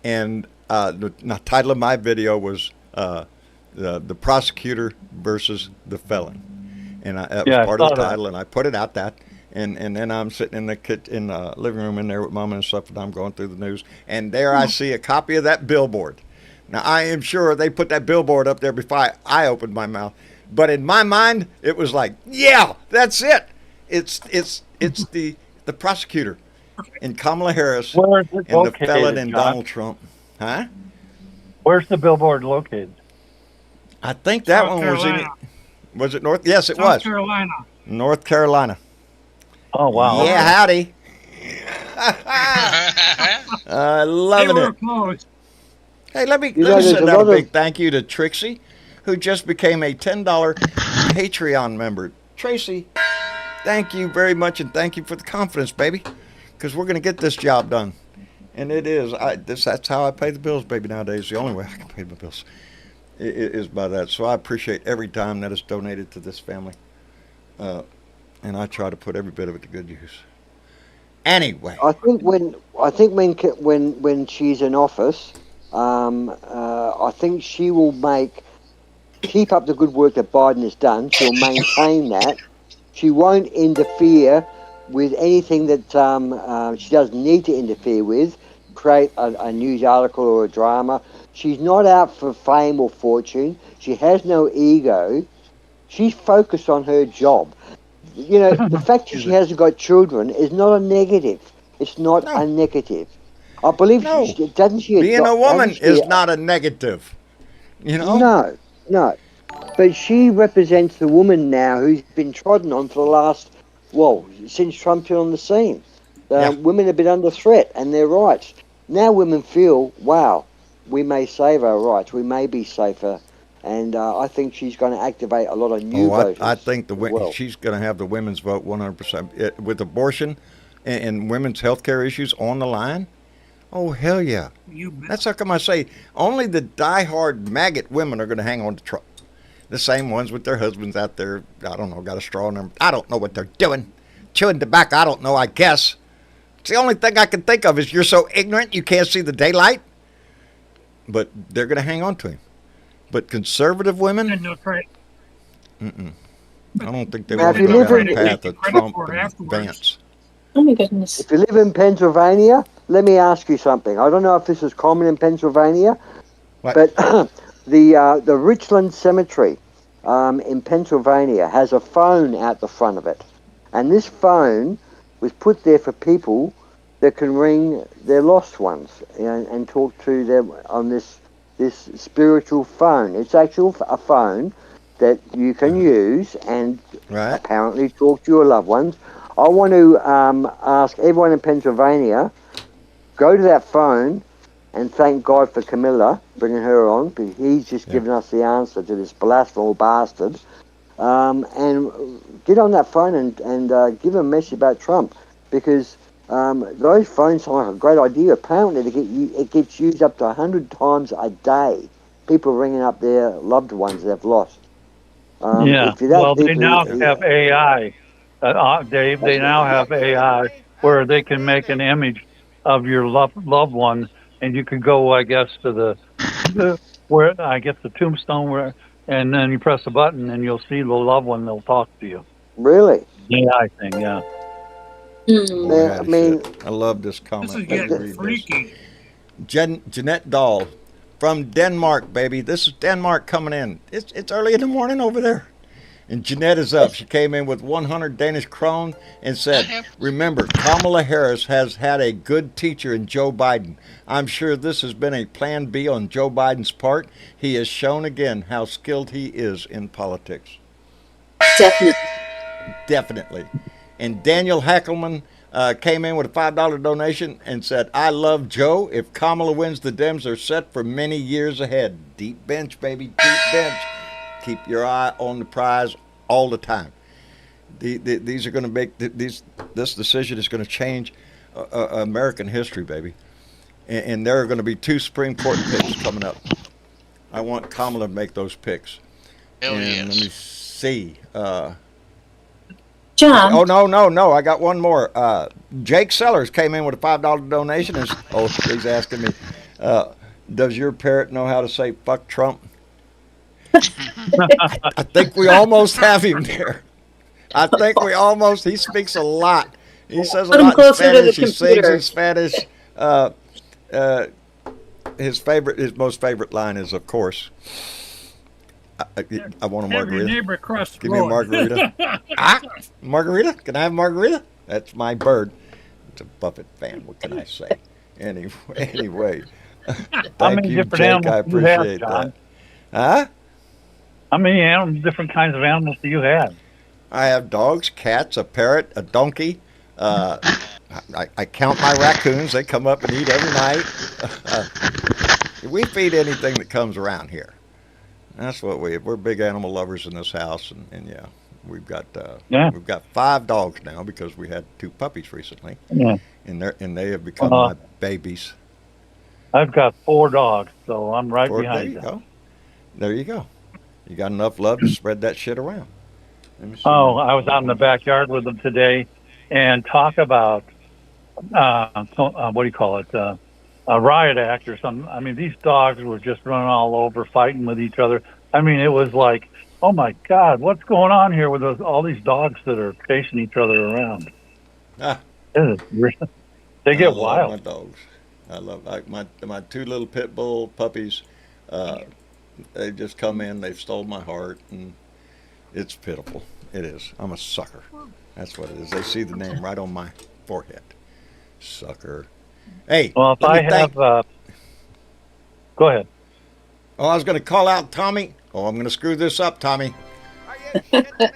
and the title of my video was the prosecutor versus the felon, and that was Yeah, I part of the saw that. title, and I put it out that, and then I'm sitting in the living room in there with Mama and stuff, and I'm going through the news, and there I see a copy of that billboard. Now I am sure they put that billboard up there before I opened my mouth. But in my mind, it was like, yeah, that's it. It's the prosecutor and Kamala Harris where is it and the located, felon and John? Donald Trump. Huh? Where's the billboard located? I think that North one Carolina. was it North? Yes, it South was. Carolina. North Carolina. Oh wow. Yeah, howdy. They Loving were it. close. Hey, let me You know, there's send a out a lot of- big thank you to Trixie, who just became a $10 Patreon member. Tracy, thank you very much, and thank you for the confidence, baby, because we're going to get this job done. And it is. That's how I pay the bills, baby, nowadays. The only way I can pay my bills is by that. So I appreciate every dime that is donated to this family. And I try to put every bit of it to good use. Anyway. I think when she's in office, I think she will keep up the good work that Biden has done. She'll maintain that. She won't interfere with anything that she doesn't need to interfere with. Create a news article or a drama. She's not out for fame or fortune. She has no ego. She's focused on her job. You know, the fact that she hasn't got children is not a negative. It's not a negative. I believe No. doesn't she? Being a woman doesn't she- is not a negative. You know? No. But she represents the woman now who's been trodden on for the last, since Trump's been on the scene. Yeah. Women have been under threat and their rights. Now women feel, wow, we may save our rights. We may be safer. And I think she's going to activate a lot of new voters. I think as well. she's going to have the women's vote 100%. With abortion and women's health care issues on the line. Oh, hell yeah. That's how come I say only the diehard maggot women are going to hang on to Trump. The same ones with their husbands out there, I don't know, got a straw in them. I don't know what they're doing. Chewing tobacco, I don't know, I guess. It's the only thing I can think of is you're so ignorant you can't see the daylight. But they're going to hang on to him. But conservative women, I don't think they Now, want if to you go live down in- the path of Trump and Vance. Oh my goodness. If you live in Pennsylvania, let me ask you something. I don't know if this is common in Pennsylvania, What? but the Richland Cemetery in Pennsylvania has a phone out the front of it. And this phone was put there for people that can ring their lost ones and talk to them on this spiritual phone. It's actually a phone that you can use and Right. apparently talk to your loved ones. I want to ask everyone in Pennsylvania, go to that phone and thank God for Camilla, bringing her on, because he's just given us the answer to this blasphemous bastard. And get on that phone and give a message about Trump, because those phones sound like a great idea. Apparently, it gets used up to 100 times a day. People ringing up their loved ones they've lost. Yeah. If you're that Well, they people, now have AI, Dave. They now have AI where they can make an image of your loved one, and you can go, I guess, to the tombstone where, and then you press a button, and you'll see the loved one. They'll talk to you. Really? AI thing, yeah. Hmm. Yeah, I mean, I love this comment. This is Let me getting read freaky. this. Jeanette Dahl from Denmark, baby. This is Denmark coming in. It's early in the morning over there. And Jeanette is up. She came in with 100 Danish krone and said, remember, Kamala Harris has had a good teacher in Joe Biden. I'm sure this has been a plan B on Joe Biden's part. He has shown again how skilled he is in politics. Definitely. Definitely. And Daniel Hackelman came in with a $5 donation and said, I love Joe. If Kamala wins, the Dems are set for many years ahead. Deep bench, baby, deep bench. Keep your eye on the prize all the time. These are going to make this decision is going to change American history, baby. And there are going to be 2 Supreme Court picks coming up. I want Kamala to make those picks. Hell and yes. let me see. John. Oh no! I got one more. Jake Sellers came in with a $5 donation. And, he's asking me, does your parrot know how to say "fuck Trump"? I think we almost have him there. I think we almost. He speaks a lot. He says a Put him lot in closer to the Spanish. He sings computer. in Spanish. His most favorite line is, of course, I want a Have your margarita. neighbor across the Give me a road. margarita. Margarita? Can I have margarita? That's my bird. It's a Buffett fan. What can I say? Anyway. How Thank many you, different Jake. I animals do you have, appreciate John? that. Huh? How many different kinds of animals do you have? I have dogs, cats, a parrot, a donkey. I count my raccoons. They come up and eat every night. We feed anything that comes around here. That's what we're big animal lovers in this house, and yeah, we've got 5 dogs now because we had 2 puppies recently, Yeah. and they have become my babies. I've got 4 dogs, so I'm right There behind you you. go. There you go. You got enough love to spread that shit around. Let me see. Oh, I was out in the backyard with them today, and talk about what do you call it? A riot act or something. I mean, these dogs were just running all over, fighting with each other. I mean, it was like, oh my God, what's going on here with all these dogs that are chasing each other around? Ah. They get wild. My dogs. I love my 2 little pit bull puppies. They just come in. They've stole my heart, and it's pitiful. It is. I'm a sucker. That's what it is. They see the name right on my forehead. Sucker. Hey. Well, if I have, go ahead. Oh, I was going to call out Tommy. Oh, I'm going to screw this up, Tommy.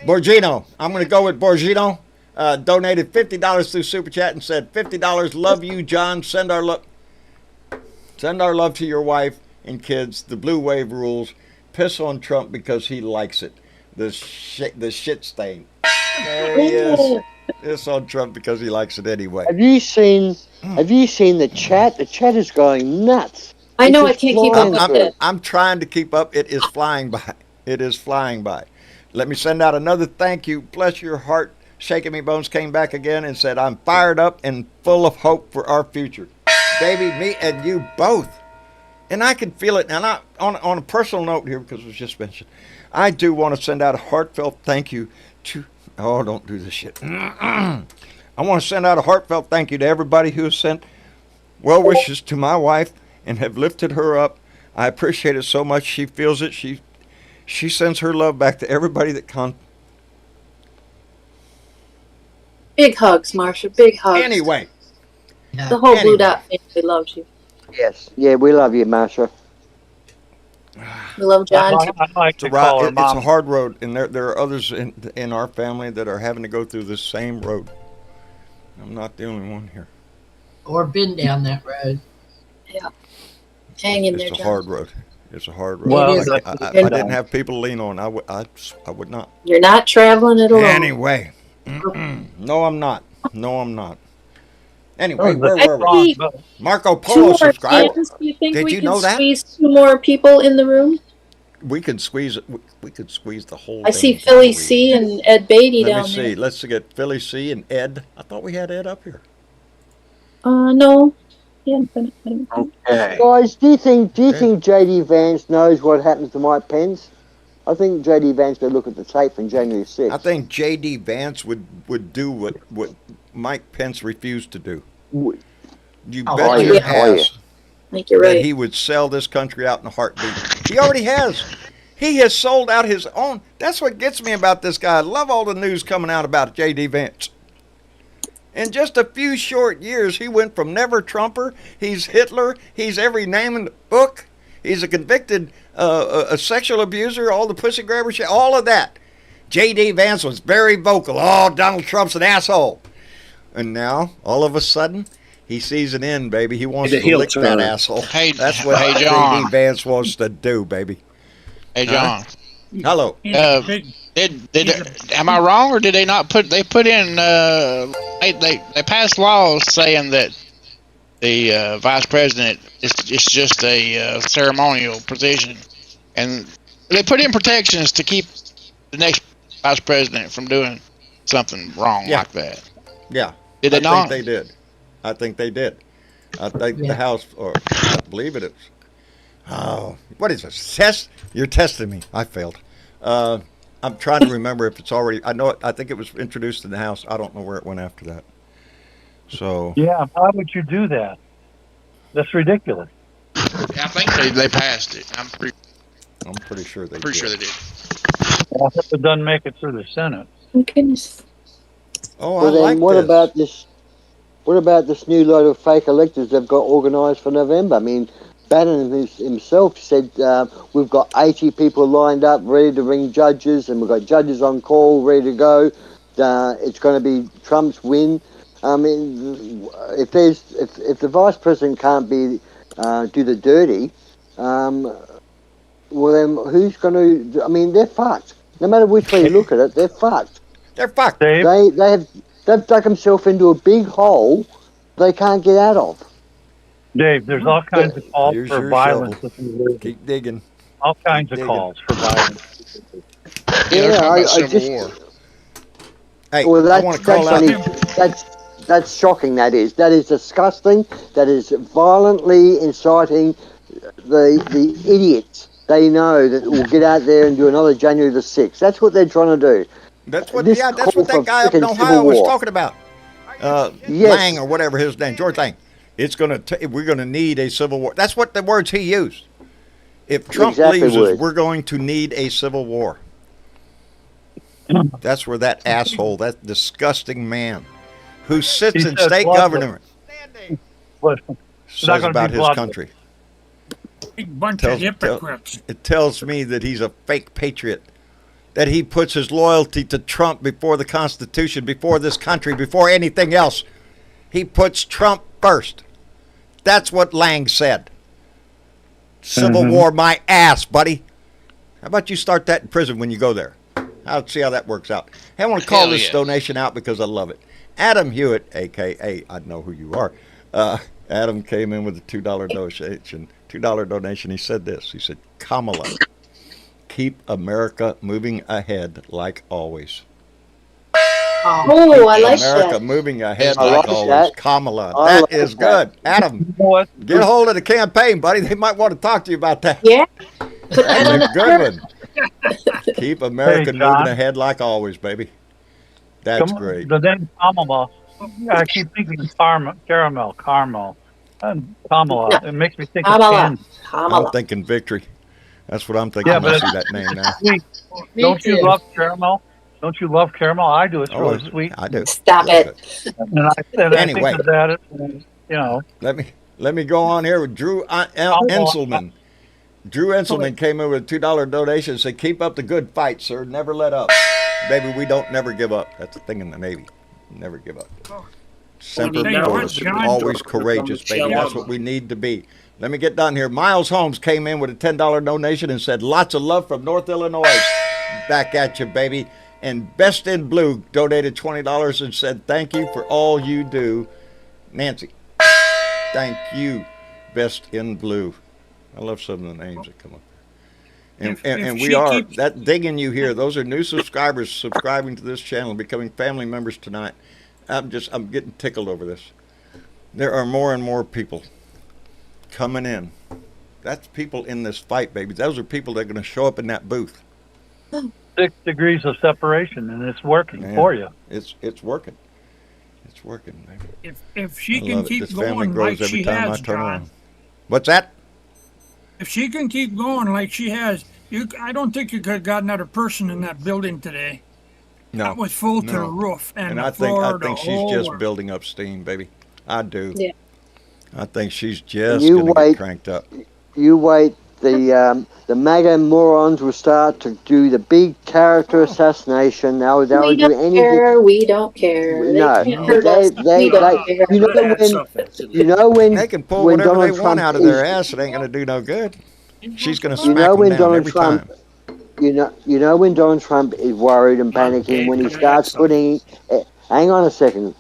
Borgino. I'm going to go with Borgino. donated $50 through Super Chat and said, $50, love you, John. Send our love to your wife and kids. The blue wave rules. Piss on Trump because he likes it. The shit stain. There he is. Piss on Trump because he likes it anyway. Have you seen the chat? The chat is going nuts. I know, I It's can't keep flying up with through. it. I'm trying to keep up. It is flying by. It is flying by. Let me send out another thank you. Bless your heart. Shaking Me Bones came back again and said, I'm fired up and full of hope for our future. Baby, me and you both. And I can feel it. And on a personal note here, because it was just mentioned, I do want to send out a heartfelt thank you to, oh, don't do this shit. I want to send out a heartfelt thank you to everybody who has sent well wishes to my wife and have lifted her up. I appreciate it so much. She feels it. She sends her love back to everybody that Big hugs, Marsha. Big hugs. Anyway. The whole Blue Dot family loves you. Yes. Yeah, we love you, Marsha. We love John too. I like to It's call her a mom. hard road, and there are others in our family that are having to go through this same road. I'm not the only one here. Or been down that road. Yeah. Hang in there, It's a John. hard road. It's a hard road. Well, It is. If I didn't have people to lean on, I would not. You're not traveling it alone. Anyway. No, I'm not. No, I'm not. Anyway, where I were we? see Marco 2 Polo more subscriber. hands. Do you think Did we you can know that? squeeze 2 more people in the room? We could squeeze it. We could squeeze the whole I thing. see Philly C and Ed Beatty Let down me see. there. Let's get Philly C and Ed. I thought we had Ed up here. No. Yeah, I don't think. Okay. Guys, do you think JD Vance knows what happened to Mike Pence? I think JD Vance would look at the tape from January 6th. I think J.D. Vance would do what Mike Pence refused to do. You Oh, bet yeah. your Oh, ass I think you're that right. he would sell this country out in a heartbeat. He already has. He has sold out his own. That's what gets me about this guy. I love all the news coming out about J.D. Vance. In just a few short years, he went from never Trumper, he's Hitler, he's every name in the book, he's a convicted a sexual abuser, all the pussy grabber shit, all of that. J.D. Vance was very vocal. Oh, Donald Trump's an asshole. And now, all of a sudden, he sees an end, baby. He wants to lick that asshole. Hey, That's what hey, John. J.D. Vance wants to do, baby. Hey, John. Hello. Am I wrong, or did they not put? They put in. They passed laws saying that the vice president it's just a ceremonial position, and they put in protections to keep the next vice president from doing something wrong like that. Yeah. Did they not? I think they did. I think they did. I think the House, or I believe it is. Oh, what is this? Test? You're testing me. I failed. I'm trying to remember if it's already. I know it. I think it was introduced in the House. I don't know where it went after that. So. Yeah, why would you do that? That's ridiculous. I think they passed it. I'm pretty sure they. Pretty sure they did. I hope it doesn't make it through the Senate. Oh, goodness. Oh, Well, I then like what this. about this? What about this new load of fake electors they've got organised for November? I mean, Bannon himself said we've got 80 people lined up, ready to ring judges, and we've got judges on call, ready to go. It's going to be Trump's win. I mean, if the vice president can't do the dirty, well then who's going to? I mean, they're fucked. No matter which way you look at it, they're fucked. They're fucked. Dave? They've dug themselves into a big hole they can't get out of. Dave, there's all kinds of calls Here's for your violence. shovel. Keep digging. All kinds of digging. calls for violence. Yeah, they're talking about Civil War. Hey, Well, I want to call out. that's shocking. That is disgusting. That is violently inciting the idiots. They know that will get out there and do another January the 6th. That's what they're trying to do. That's what. This Yeah, that's call what that for guy up in frickin' Ohio Civil was War. talking about. Yes. Lang or whatever his name, George Lang. It's we're gonna need a civil war. That's what the words he used. If Trump Exactly leaves us, would. we're going to need a civil war. That's where that asshole, that disgusting man, who sits He in said state blood- government, But says gonna about be his blood- country. Big bunch of hypocrites. It tells me that he's a fake patriot. that he puts his loyalty to Trump before the Constitution, before this country, before anything else. He puts Trump first. That's what Lang said. Civil war my ass, buddy. How about you start that in prison when you go there? I'll see how that works out. Hey, I want to call this donation out because I love it. Adam Hewitt, a.k.a. I know who you are. Adam came in with a $2 donation. $2 donation. He said this. He said, Kamala, keep America moving ahead like always. Oh, I like America that. moving ahead I like like always. that. Kamala, I that like is that. good. Adam, You know what? get a hold of the campaign, buddy. They might want to talk to you about that. Yeah. Put that on That's the a good one. Keep America Hey, John. moving ahead like always, baby. That's Come- great. The name Kamala. I keep thinking caramel, and Kamala. No. It makes me think of Kamala. candy. I'm Kamala. thinking victory. That's what I'm thinking Yeah, when I but see that name now. Sweet. Me Don't you too. love caramel? Don't you love caramel? I do. It's really sweet. I do. Stop Real it. good. And I Anyway. think of that, you know. Let me go on here with Drew Enselman. Drew Enselman came in with a $2 donation and said, keep up the good fight, sir. Never let up. Baby, we don't never give up. That's the thing in the Navy. Never give up. Semper Hey, what, Fidelis. John? Always courageous, baby. That's what we need to be. Let me get done here. Miles Holmes came in with a $10 donation and said, lots of love from North Illinois. Back at you, baby. And Best in Blue donated $20 and said, thank you for all you do. Nancy, thank you, Best in Blue. I love some of the names that come up. And If we she are, keeps- that digging you here, those are new subscribers subscribing to this channel, becoming family members tonight. I'm getting tickled over this. There are more and more people coming in. That's people in this fight, baby. Those are people that are going to show up in that booth. 6 degrees of separation, and it's working Man, for you. It's working. It's working, baby. If she I can love it. keep This family going grows like every she time has, I turn John, around. What's that? if she can keep going like she has, I don't think you could have got another person in that building today. No. That was full to no. the roof, and, And the I floor, think the she's whole just work. building up steam, baby. I do. Yeah. I think she's just You going to wait. get cranked up. You wait. The MAGA morons will start to do the big character assassination. They'll We do don't anything. care. We don't care. No, They can't hurt us. We don't care. you know Add when something to you this. know when They can pull when whatever they Donald want Trump out of is, their ass. It ain't going to do no good. She's going to You smack know them when down Donald every Trump- time. you know when Donald Trump is worried and panicking when he starts putting. Hang on a second.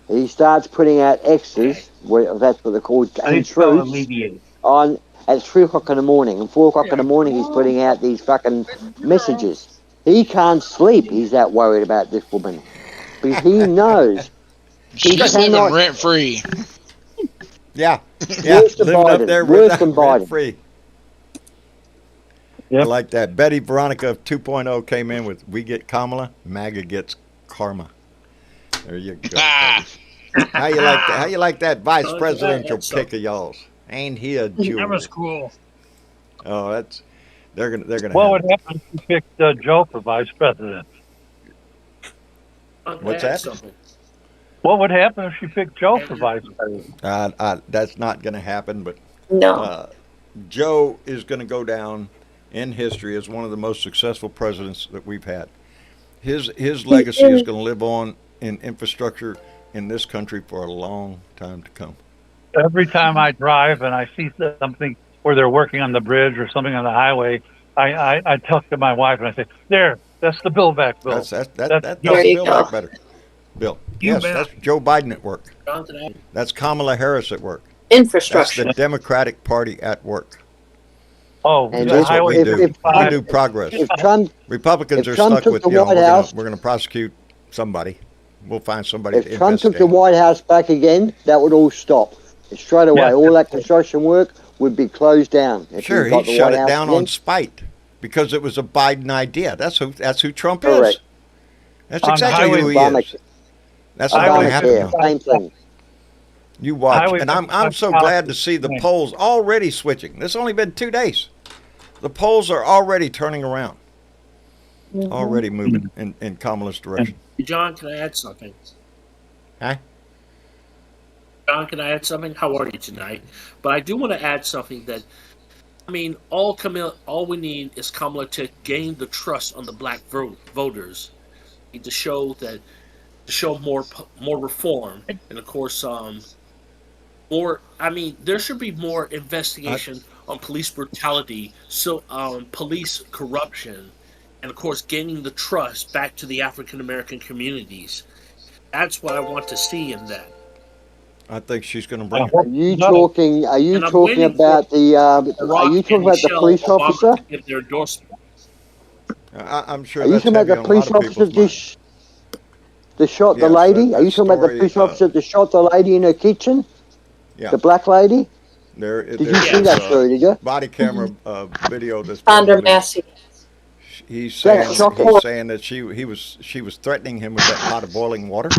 He starts putting out X's. That's what they're called. I And think so truths alleviate. on at 3 o'clock in the morning and 4 o'clock in the morning. He's putting out these fucking messages. He can't sleep. He's that worried about this woman because he knows. She's cannot- living rent free. Yeah. Worse than Living up Biden. there Worse with than that rent Biden. free. Yep. I like that. Betty Veronica 2.0 came in with, we get Kamala, MAGA gets karma. There you go. Ah. Buddy. How you like that? How you like that vice Oh, presidential that's pick of y'all's? Ain't he a jewel? That was cool. Oh, they're gonna What have would happen if you picked Joe for vice president? What's that? What would happen if you picked Joe for vice president? that's not gonna happen, but No. Joe is gonna go down in history as one of the most successful presidents that we've had. His legacy is gonna live on in infrastructure in this country for a long time to come. Every time I drive and I see something where they're working on the bridge or something on the highway, I talk to my wife and I say, "There, that's the Bill back bill." That's There you Bill go. back better. Bill. You Yes, bet. that's Joe Biden at work. That's Kamala Harris at work. Infrastructure. That's the Democratic Party at work. Oh, And the That's what highway we do. We 55. do progress. If Trump Republicans if are Trump stuck took with, the you know, White House- we're going to prosecute somebody. We'll find somebody to if Trump took investigate. the White House back again, that would all stop. Straight away, Yeah. all that construction work would be closed down. If Sure, got he the shut White it House down again. on spite because it was a Biden idea. That's who Trump Correct. is. That's On exactly highway who he Obama- is. That's not going to happen. Obamacare, though. same thing. You watch, Highway and I'm so 55 glad to see the polls already switching. This only been 2 days. The polls are already turning around, already moving in Kamala's direction. John, can I add something? Huh? John, can I add something? How are you tonight? But I do want to add something that I mean, all we need is Kamala to gain the trust on the black voters, to show more reform, and of course, more. I mean, there should be more investigation on police brutality, so police corruption, and of course, gaining the trust back to the African American communities. That's what I want to see in that. I think she's going to bring it. Are you talking? Are you And I'm talking waiting about the? Are Barack you talking and about the Michelle police Obama officer? to give their endorsement. I'm sure Are you that's talking about heavy the on a police lot of officer people's minds. that shot the Yes, lady? Are you that talking about the story, police officer that shot the lady in her kitchen? Yeah. The black lady? Did you see that story? Did you? Body camera video that's been Sandra released. Massey. He's That's saying that she was threatening him with that pot of boiling water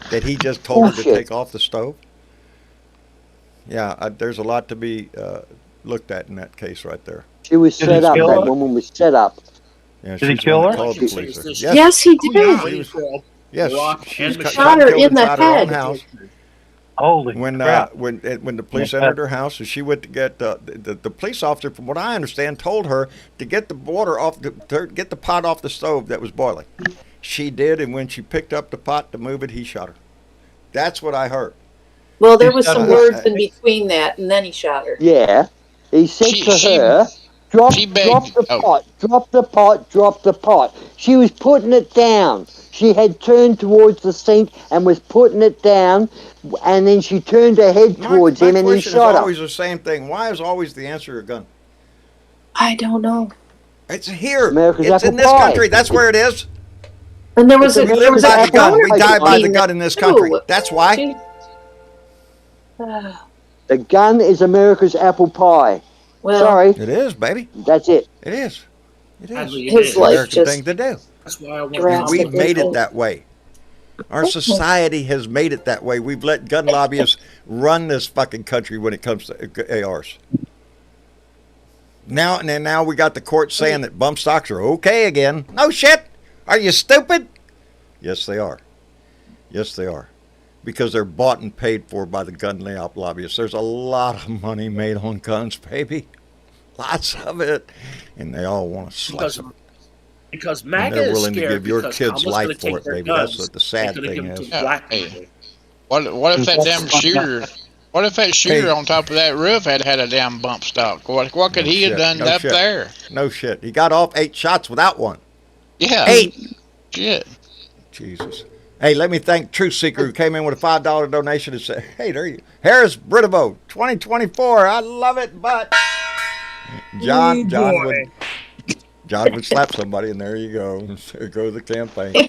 that he just told her to Bullshit. take off the stove. Yeah, there's a lot to be looked at in that case right there. She was Did he set up. kill That her? woman was set up. Yeah, Did he she's the kill one her? that called the police. Yes, he did. Yes, Barack she was and shot Michelle. and killed In the inside her own head. house. Holy When crap! when the police Yeah. entered her house, and she went to get the police officer, from what I understand, told her to get the water off get the pot off the stove that was boiling. She did, and when she picked up the pot to move it, he shot her. That's what I heard. Well, there was He some said- words in between that, and then he shot her. Yeah. He said She- to she- her, drop she begged- the oh. pot, drop the pot, drop the pot. She was putting it down. She had turned towards the sink and was putting it down, and then she turned her head towards my him and he question shot is her. always the same thing. Why is always the answer a gun? I don't know. It's here. America's It's in apple this pie. country. That's where it is. And there was It's a We there live was by a the gun. We die by the between gun in this too. country. That's why. She- The gun is America's apple pie. well, Sorry, It is, baby. that's it. It is. It is. Sadly, His It's the life American just thing to do. That's why I want drastically We've made it different. that way. Our society has made it that way. We've let gun lobbyists run this fucking country when it comes to ARs. Now we got the court saying that bump stocks are okay again. No shit. Are you stupid? Yes, they are. Yes, they are. Because they're bought and paid for by the gun lobbyists. There's a lot of money made on guns, baby. Lots of it. And they all want to slice them. Because And MAGA they're is willing to scared give your because kids Kamala's gonna life for take it, their baby. guns That's what the sad and gonna thing give them to is. the black Hey. people. What if that damn shooter? What if that shooter Hey. on top of that roof had a damn bump stock? What could No he shit, have done no up shit. there? No shit. He got off 8 shots without one. Yeah. 8. Shit. Jesus. Hey, let me thank Truth Seeker who came in with a $5 donation and said, hey, there you Harris Britivo, 2024. I love it, but John would slap somebody, and there you go. There goes the campaign.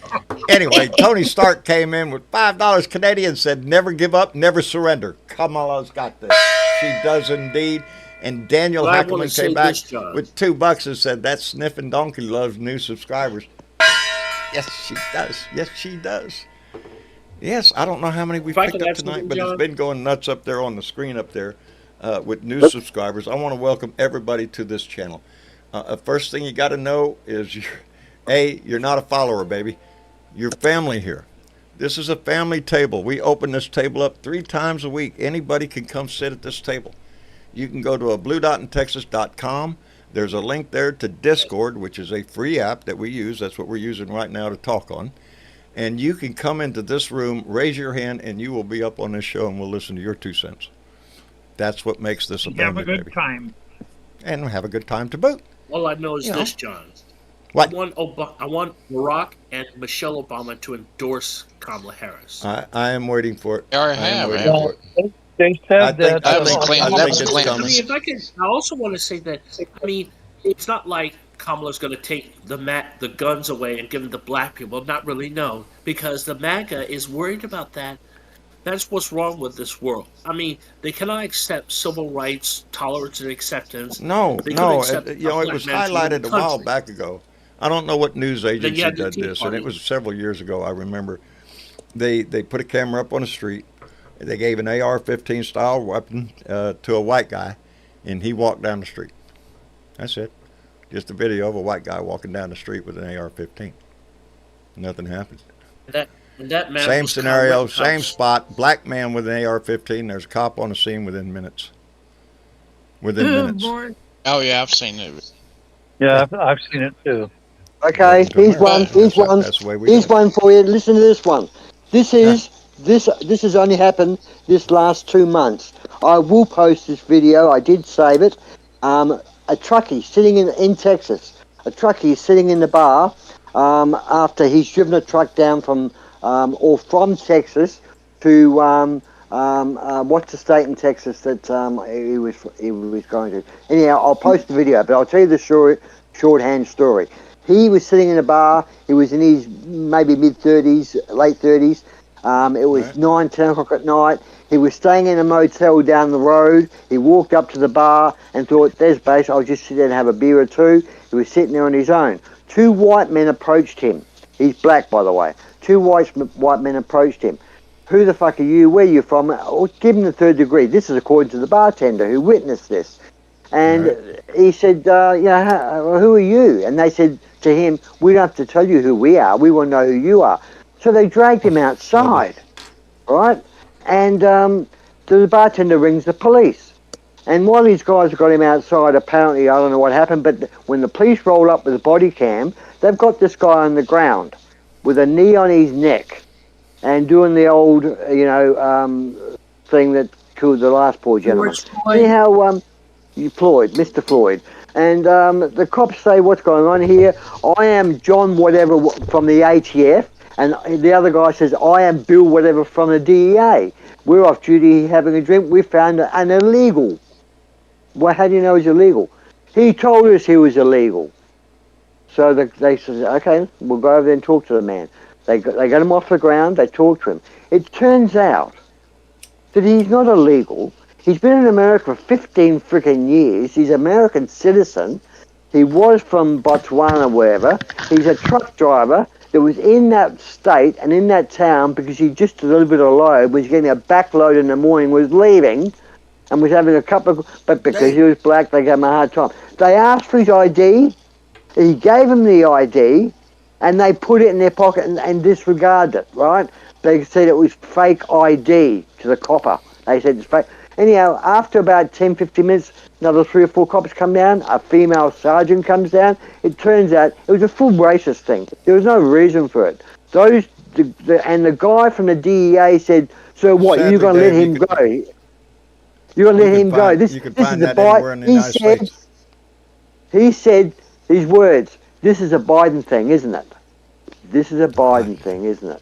Anyway, Tony Stark came in with $5 Canadian and said, never give up, never surrender. Kamala's got this. She does indeed. And Daniel Well, I wanna Hackerman say came back this, John. with $2 and said, that sniffing donkey loves new subscribers. Yes, she does. Yes, she does. Yes, I don't know how many we've If I picked could up add tonight, something, but John? it's been going nuts up there on the screen up there with new subscribers. I want to welcome everybody to this channel. First thing you got to know is, you're not a follower, baby. You're family here. This is a family table. We open this table up 3 times a week. Anybody can come sit at this table. You can go to a bluedotintexas.com. There's a link there to Discord, which is a free app that we use. That's what we're using right now to talk on. And you can come into this room, raise your hand, and you will be up on this show, and we'll listen to your 2 cents. That's what makes this a Have family, a good baby. time. And have a good time to boot. All I know is You know. this, John. What? I want Barack and Michelle Obama to endorse Kamala Harris. I am waiting for it. They already I am have, waiting man. for it. They I said think- that. I That think- was clean. I That think was it's clean. I coming. mean, if I could, I also want to say that, I mean, it's not like Kamala's going to take the guns away and give them to black people. Not really, no. Because the MAGA is worried about that. That's what's wrong with this world. I mean, they cannot accept civil rights, tolerance, and acceptance. No, They no. couldn't accept You know, a it black was man to rule highlighted the a while country. back ago. I don't know what news agency had the did Tea this, and it Party. was several years ago. I remember they put a camera up on the street. They gave an AR-15 style weapon to a white guy, and he walked down the street. That's it. Just a video of a white guy walking down the street with an AR-15. Nothing happened. And that man Same was scenario, Conrad same House. spot. Black man with an AR-15. There's a cop on the scene within minutes. Within Oh, minutes. boy. Oh yeah, I've seen it. Yeah, I've seen it too. Okay, Welcome to here's America. one. Here's one. That's the way we do Here's it. one for you. Listen to this one. This has only happened this last 2 months. I will post this video. I did save it. A truckie sitting in Texas. A truckie is sitting in the bar after he's driven a truck down from Texas to what's the state in Texas that he was going to. Anyhow, I'll post the video, but I'll tell you the shorthand story. He was sitting in a bar. He was in his maybe mid-30s, late 30s. It was Right. 9, 10 o'clock at night. He was staying in a motel down the road. He walked up to the bar and thought, there's base, I'll just sit there and have a beer or two. He was sitting there on his own. Two white men approached him. He's black, by the way. Two white men approached him. Who the fuck are you? Where are you from? Oh, give him the third degree. This is according to the bartender who witnessed this. And he said, who are you? And they said to him, we don't have to tell you who we are. We want to know who you are. So they dragged him outside, right? And the bartender rings the police. And while these guys have got him outside, apparently, I don't know what happened, but when the police roll up with a body cam, they've got this guy on the ground with a knee on his neck and doing the old, thing that killed the last poor gentleman. Anyhow, Mr. Floyd. And the cops say, what's going on here? I am John whatever from the ATF. And the other guy says, I am Bill whatever from the DEA. We're off duty having a drink. We found an illegal. Well, how do you know he's illegal? He told us he was illegal. So they said, okay, we'll go over there and talk to the man. They got him off the ground. They talked to him. It turns out that he's not illegal. He's been in America for 15 freaking years. He's an American citizen. He was from Botswana, wherever. He's a truck driver that was in that state and in that town because he just delivered a load, was getting a back load in the morning, was leaving, and was having a couple of... But because he was black, they gave him a hard time. They asked for his ID. He gave them the ID, and they put it in their pocket and disregarded it, right? They said it was fake ID to the copper. They said it's fake. Anyhow, after about 10, 15 minutes, another 3 or 4 cops come down, a female sergeant comes down. It turns out it was a full racist thing. There was no reason for it. And the guy from the DEA said, so what, you're going to let him go? You're going to let him go? This is the Biden. He said his words, this is a Biden thing, isn't it? This is a Biden thing, isn't it?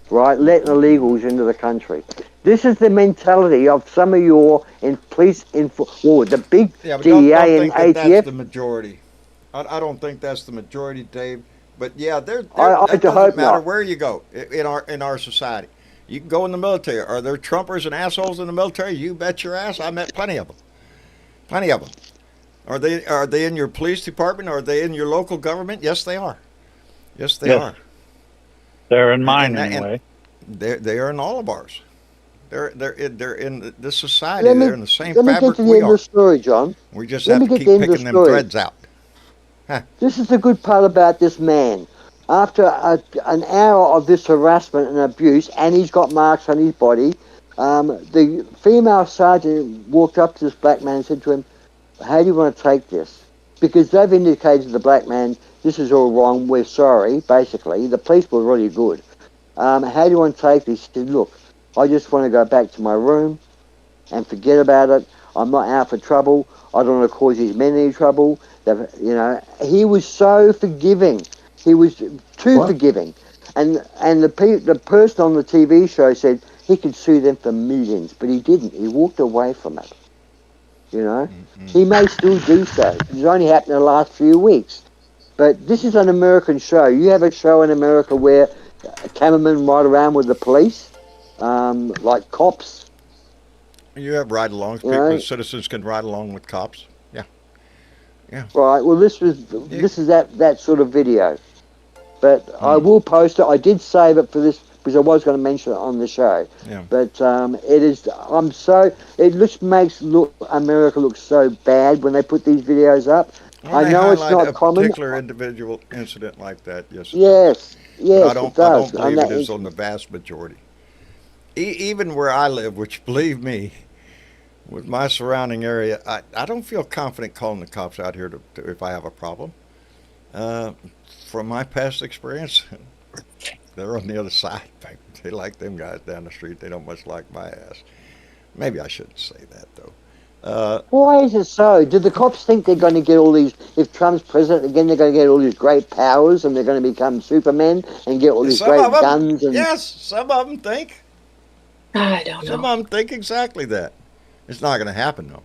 Right, letting illegals into the country. This is the mentality of some of your the big DEA and ATF. That's the majority. I don't think that's the majority, Dave. But yeah, that doesn't matter where you go in our society. You can go in the military. Are there Trumpers and assholes in the military? You bet your ass. I met plenty of them. Plenty of them. Are they in your police department? Are they in your local government? Yes, they are. Yes, they are. They're in mine anyway. They are in all of ours. They're in this society. They're in the same fabric we are. Let me get to the end of the story, John. We just have to keep picking them threads out. This is the good part about this man. After an hour of this harassment and abuse, and he's got marks on his body, the female sergeant walked up to this black man and said to him, how do you want to take this? Because they've indicated to the black man, this is all wrong, we're sorry, basically. The police were really good. How do you want to take this? He said, look, I just want to go back to my room and forget about it. I'm not out for trouble. I don't want to cause these men any trouble. He was so forgiving. He was too forgiving. And the person on the TV show said he could sue them for millions, but he didn't. He walked away from it. He may still do so. It's only happened in the last few weeks. But this is an American show. You have a show in America where cameramen ride around with the police, like cops. You have ride-alongs. Citizens can ride along with cops. Yeah. Right. Well, this is that sort of video. But I will post it. I did save it for this because I was going to mention it on the show. Yeah. But it is. It just makes America look so bad when they put these videos up. I know it's not common. A particular individual incident like that, yes. Yes, but I it does. don't believe it is on the vast majority. Even where I live, which believe me, with my surrounding area, I don't feel confident calling the cops out here to if I have a problem. From my past experience, they're on the other side. They like them guys down the street. They don't much like my ass. Maybe I shouldn't say that, though. Why is it so? Do the cops think they're going to get all these, if Trump's president again, they're going to get all these great powers and they're going to become Supermen and get all these Some great of them, guns? And yes, some of them think. I don't Some know. of them think exactly that. It's not going to happen, though.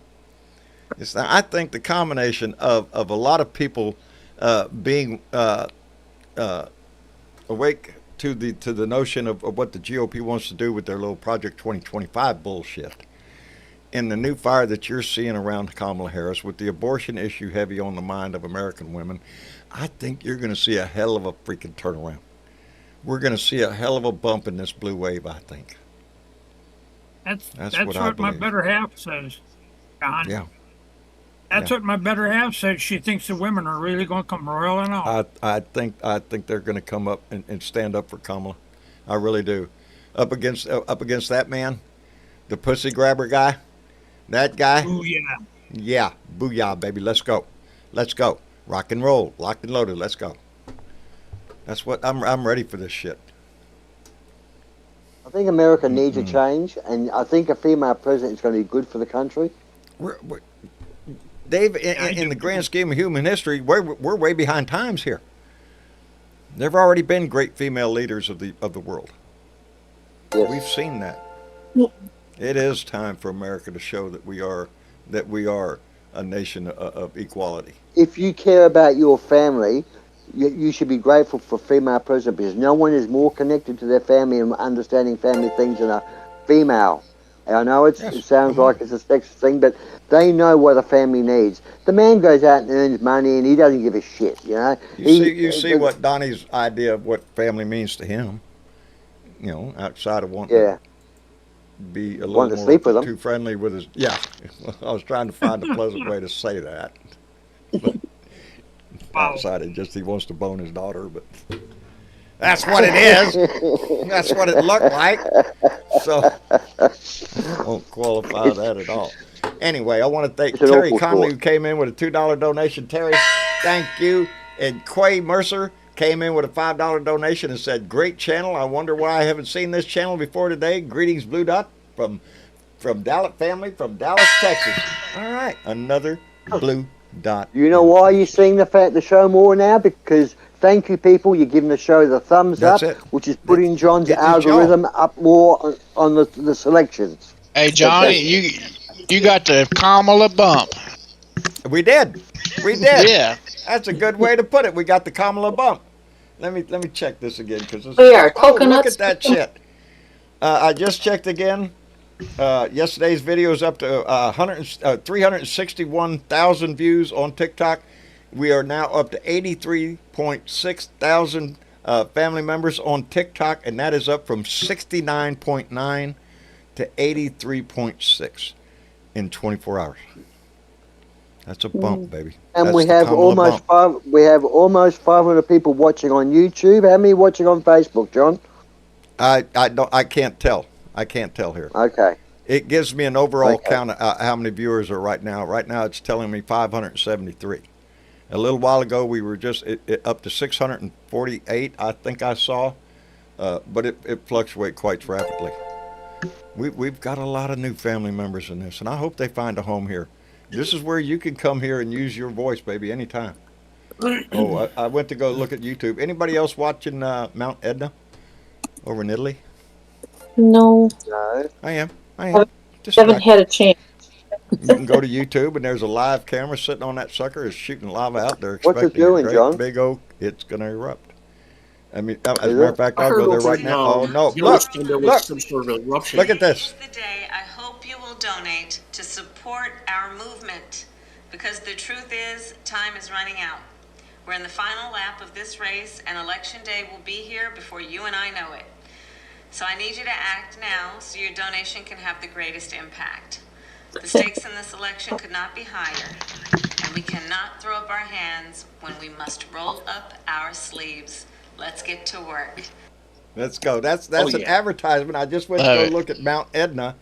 It's not, I think the combination of a lot of people being awake to the notion of what the GOP wants to do with their little Project 2025 bullshit, and the new fire that you're seeing around Kamala Harris with the abortion issue heavy on the mind of American women, I think you're going to see a hell of a freaking turnaround. We're going to see a hell of a bump in this blue wave, I think. That's what I what my believe. better half says, John. Yeah. That's what my better half says. She thinks the women are really going to come roiling out. I think they're going to come up and stand up for Kamala. I really do. Up against that man, the pussy grabber guy, that guy. Ooh, yeah. Yeah, booyah, baby. Let's go. Let's go. Rock and roll, locked and loaded. Let's go. That's what I'm ready for this shit. I think America needs a change, and I think a female president is going to be good for the country. We're Dave, in the grand scheme of human history, we're way behind times here. There've already been great female leaders of the world. Yes. We've seen that. It is time for America to show that we are a nation of equality. If you care about your family, you should be grateful for female president, because no one is more connected to their family and understanding family things than a female. And I know it sounds like it's a sexist thing, but they know what a family needs. The man goes out and earns money, and he doesn't give a shit, you know. You see what Donnie's idea of what family means to him. You know, outside of wanting to be a little more too friendly with his. Yeah, I was trying to find a pleasant way to say that. But outside of just he wants to bone his daughter, but that's what it is. That's what it looked like. So I won't qualify that at all. Anyway, I want to thank Terry Conley, who came in with a $2 donation. Terry, thank you. And Quay Mercer came in with a $5 donation and said, "Great channel. I wonder why I haven't seen this channel before today. Greetings, Blue Dot, from Dallas family from Dallas, Texas." All right, another Blue Dot. You know why you're seeing the show more now? Because thank you, people. You're giving the show the thumbs up, which is putting John's algorithm up more on the selections. Hey, Johnny, you got the Kamala bump. We did. Yeah. That's a good way to put it. We got the Kamala bump. Let me check this again, because We are coconuts. Look at that shit. I just checked again. Yesterday's video is up to 361,000 views on TikTok. We are now up to 83.6 thousand family members on TikTok, and that is up from 69.9 to 83.6 in 24 hours. That's a bump, baby. And That's we have almost 500 people watching on YouTube. How many watching on Facebook, John? I can't tell. I can't tell here. Okay. It gives me an overall count of how many viewers are right now. Right now, it's telling me 573. A little while ago, we were just up to 648, I think I saw, but it fluctuates quite rapidly. We've got a lot of new family members in this, and I hope they find a home here. This is where you can come here and use your voice, baby, anytime. Oh, I went to go look at YouTube. Anybody else watching Mount Etna over in Italy? No. I am. Haven't had a chance. You can go to YouTube, and there's a live camera sitting on that sucker. It's shooting lava out there. What's it doing, John? Big oak. It's going to erupt. I mean, as a matter of fact, I'll go there right now. Oh, no. Look at this. I hope you will donate to support our movement, because the truth is, time is running out. We're in the final lap of this race, and election day will be here before you and I know it. So I need you to act now so your donation can have the greatest impact. The stakes in this election could not be higher, and we cannot throw up our hands when we must roll up our sleeves. Let's get to work. Let's go. That's an advertisement. I just went to go look at Mount Etna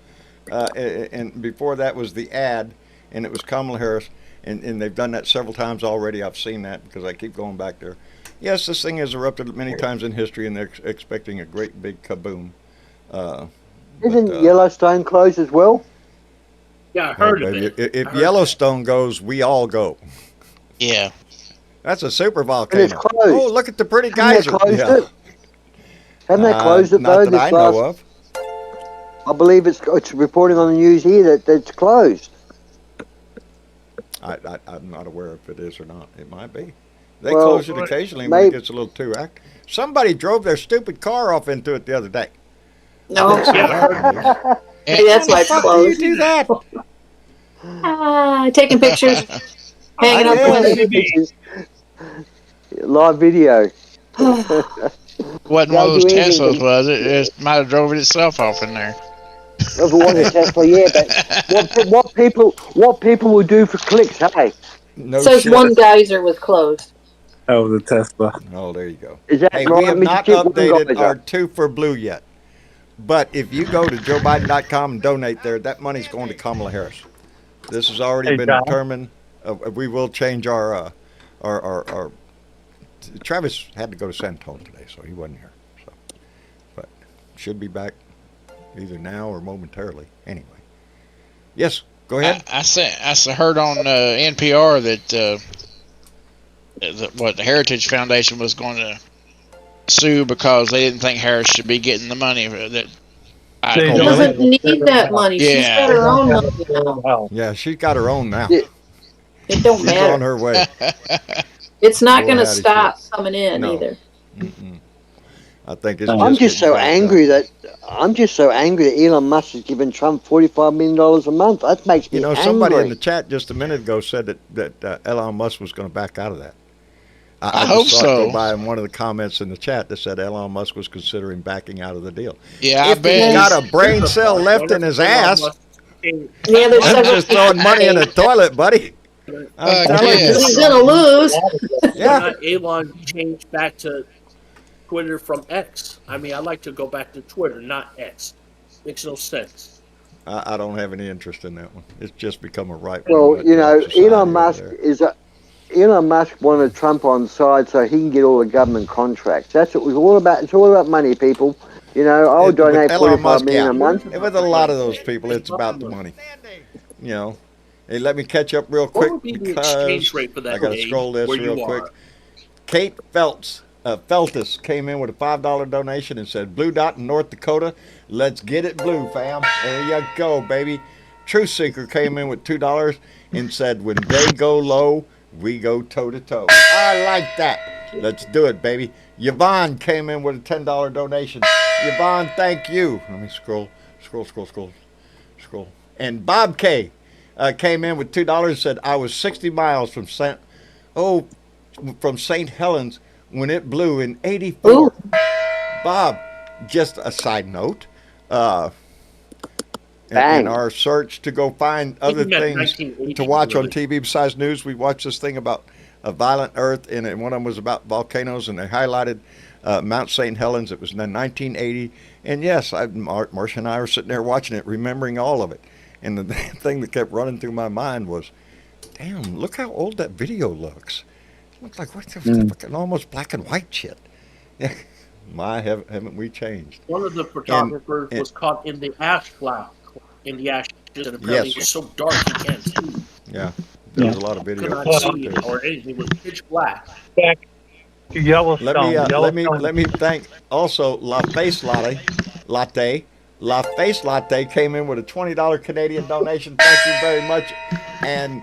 and before that was the ad, and it was Kamala Harris, and they've done that several times already. I've seen that because I keep going back there. Yes, this thing has erupted many times in history, and they're expecting a great big kaboom. Isn't Yellowstone closed as well? Yeah, I heard of baby, it. if Yellowstone goes, we all go. Yeah. That's a super And volcano. it's closed. Oh, look at the pretty Haven't geyser. they closed Yeah. it? Haven't they closed it though? Not that I know of. I believe it's reporting on the news here that it's closed. I'm not aware if it is or not. It might be. They Well, close it occasionally when it gets a little too active. Somebody drove their stupid car off into it the other day. No. Maybe that's why it's How do you closed. do that? Taking pictures, hanging up windows. Live video. Wasn't one of those Teslas, was it? It might have drove it itself off in there. If it was a Tesla, yeah, but what people will do for clicks, hey? No Says shit. one geyser was closed. Oh, the Tesla. Oh, there you go. Is that Hey, right, we have Mr. not Chip? One updated geyser. our 2 for Blue yet. But if you go to joebiden.com and donate there, that money's going to Kamala Harris. This has already Hey, been John. determined. We will change our Travis had to go to San Antonio today, so he wasn't here. So, but should be back either now or momentarily. Anyway, yes, go ahead. I heard on NPR that the Heritage Foundation was going to sue because they didn't think Harris should be getting the money that. They She don't doesn't need that money. She's Yeah. got her own money now. Well, Yeah, she's got her own now. Yeah. It don't She's on matter. her way. It's not Go going to ahead, stop coming in No. either. Mm-mm. I think it's. I'm just so angry that Elon Musk has given Trump $45 million a month. That makes me You know, angry. somebody in the chat just a minute ago said that Elon Musk was going to back out of that. I just hope saw it so. go by in one of the comments in the chat that said Elon Musk was considering backing out of the deal. Yeah, I If bet he's got he's- a brain cell left in his ass, Yeah, there's that's several just throwing money in the toilet, buddy. I'm telling you. yes. He's going to lose. Why Yeah. not Elon change back to Twitter from X? I mean, I like to go back to Twitter, not X. Makes no sense. I don't have any interest in that one. It's just become a right. Well, you know, Elon Musk wanted Trump on side so he can get all the government contracts. That's what it was all about. It's all about money, people. You know, I'll donate $45 million a month. With a lot of those people, it's about the money. You know. Hey, let me catch up real quick What would be the because exchange rate for that I got to day scroll this where real you quick. are? Kate Feltus came in with a $5 donation and said, "Blue Dot in North Dakota, let's get it blue, fam." There you go, baby. Truth Seeker came in with $2 and said, "When they go low, we go toe to toe." I like that. Let's do it, baby. Yvonne came in with a $10 donation. Yvonne, thank you. Let me scroll. And Bob K came in with $2 and said, "I was 60 miles from St. Helens when it blew in '84." Ooh. Bob, just a side note. In Bang. our search to go find other you meant things 1980, to watch on really. TV besides news, we watched this thing about a violent earth, and one of them was about volcanoes, and they highlighted Mount St. Helens. It was in 1980, and yes, Marcia and I were sitting there watching it, remembering all of it. And the thing that kept running through my mind was, damn, look how old that video looks. It looks like what's fucking almost black and white shit. My, haven't we changed? One of the photographers was caught in the ash cloud, in the ashes, and apparently Yes. it was so dark he can't see. Yeah, there was a lot of Could video. not see or anything. It was pitch black. back to Yellowstone. Let me thank also La Face Latte. La Face Latte came in with a $20 Canadian donation. Thank you very much. And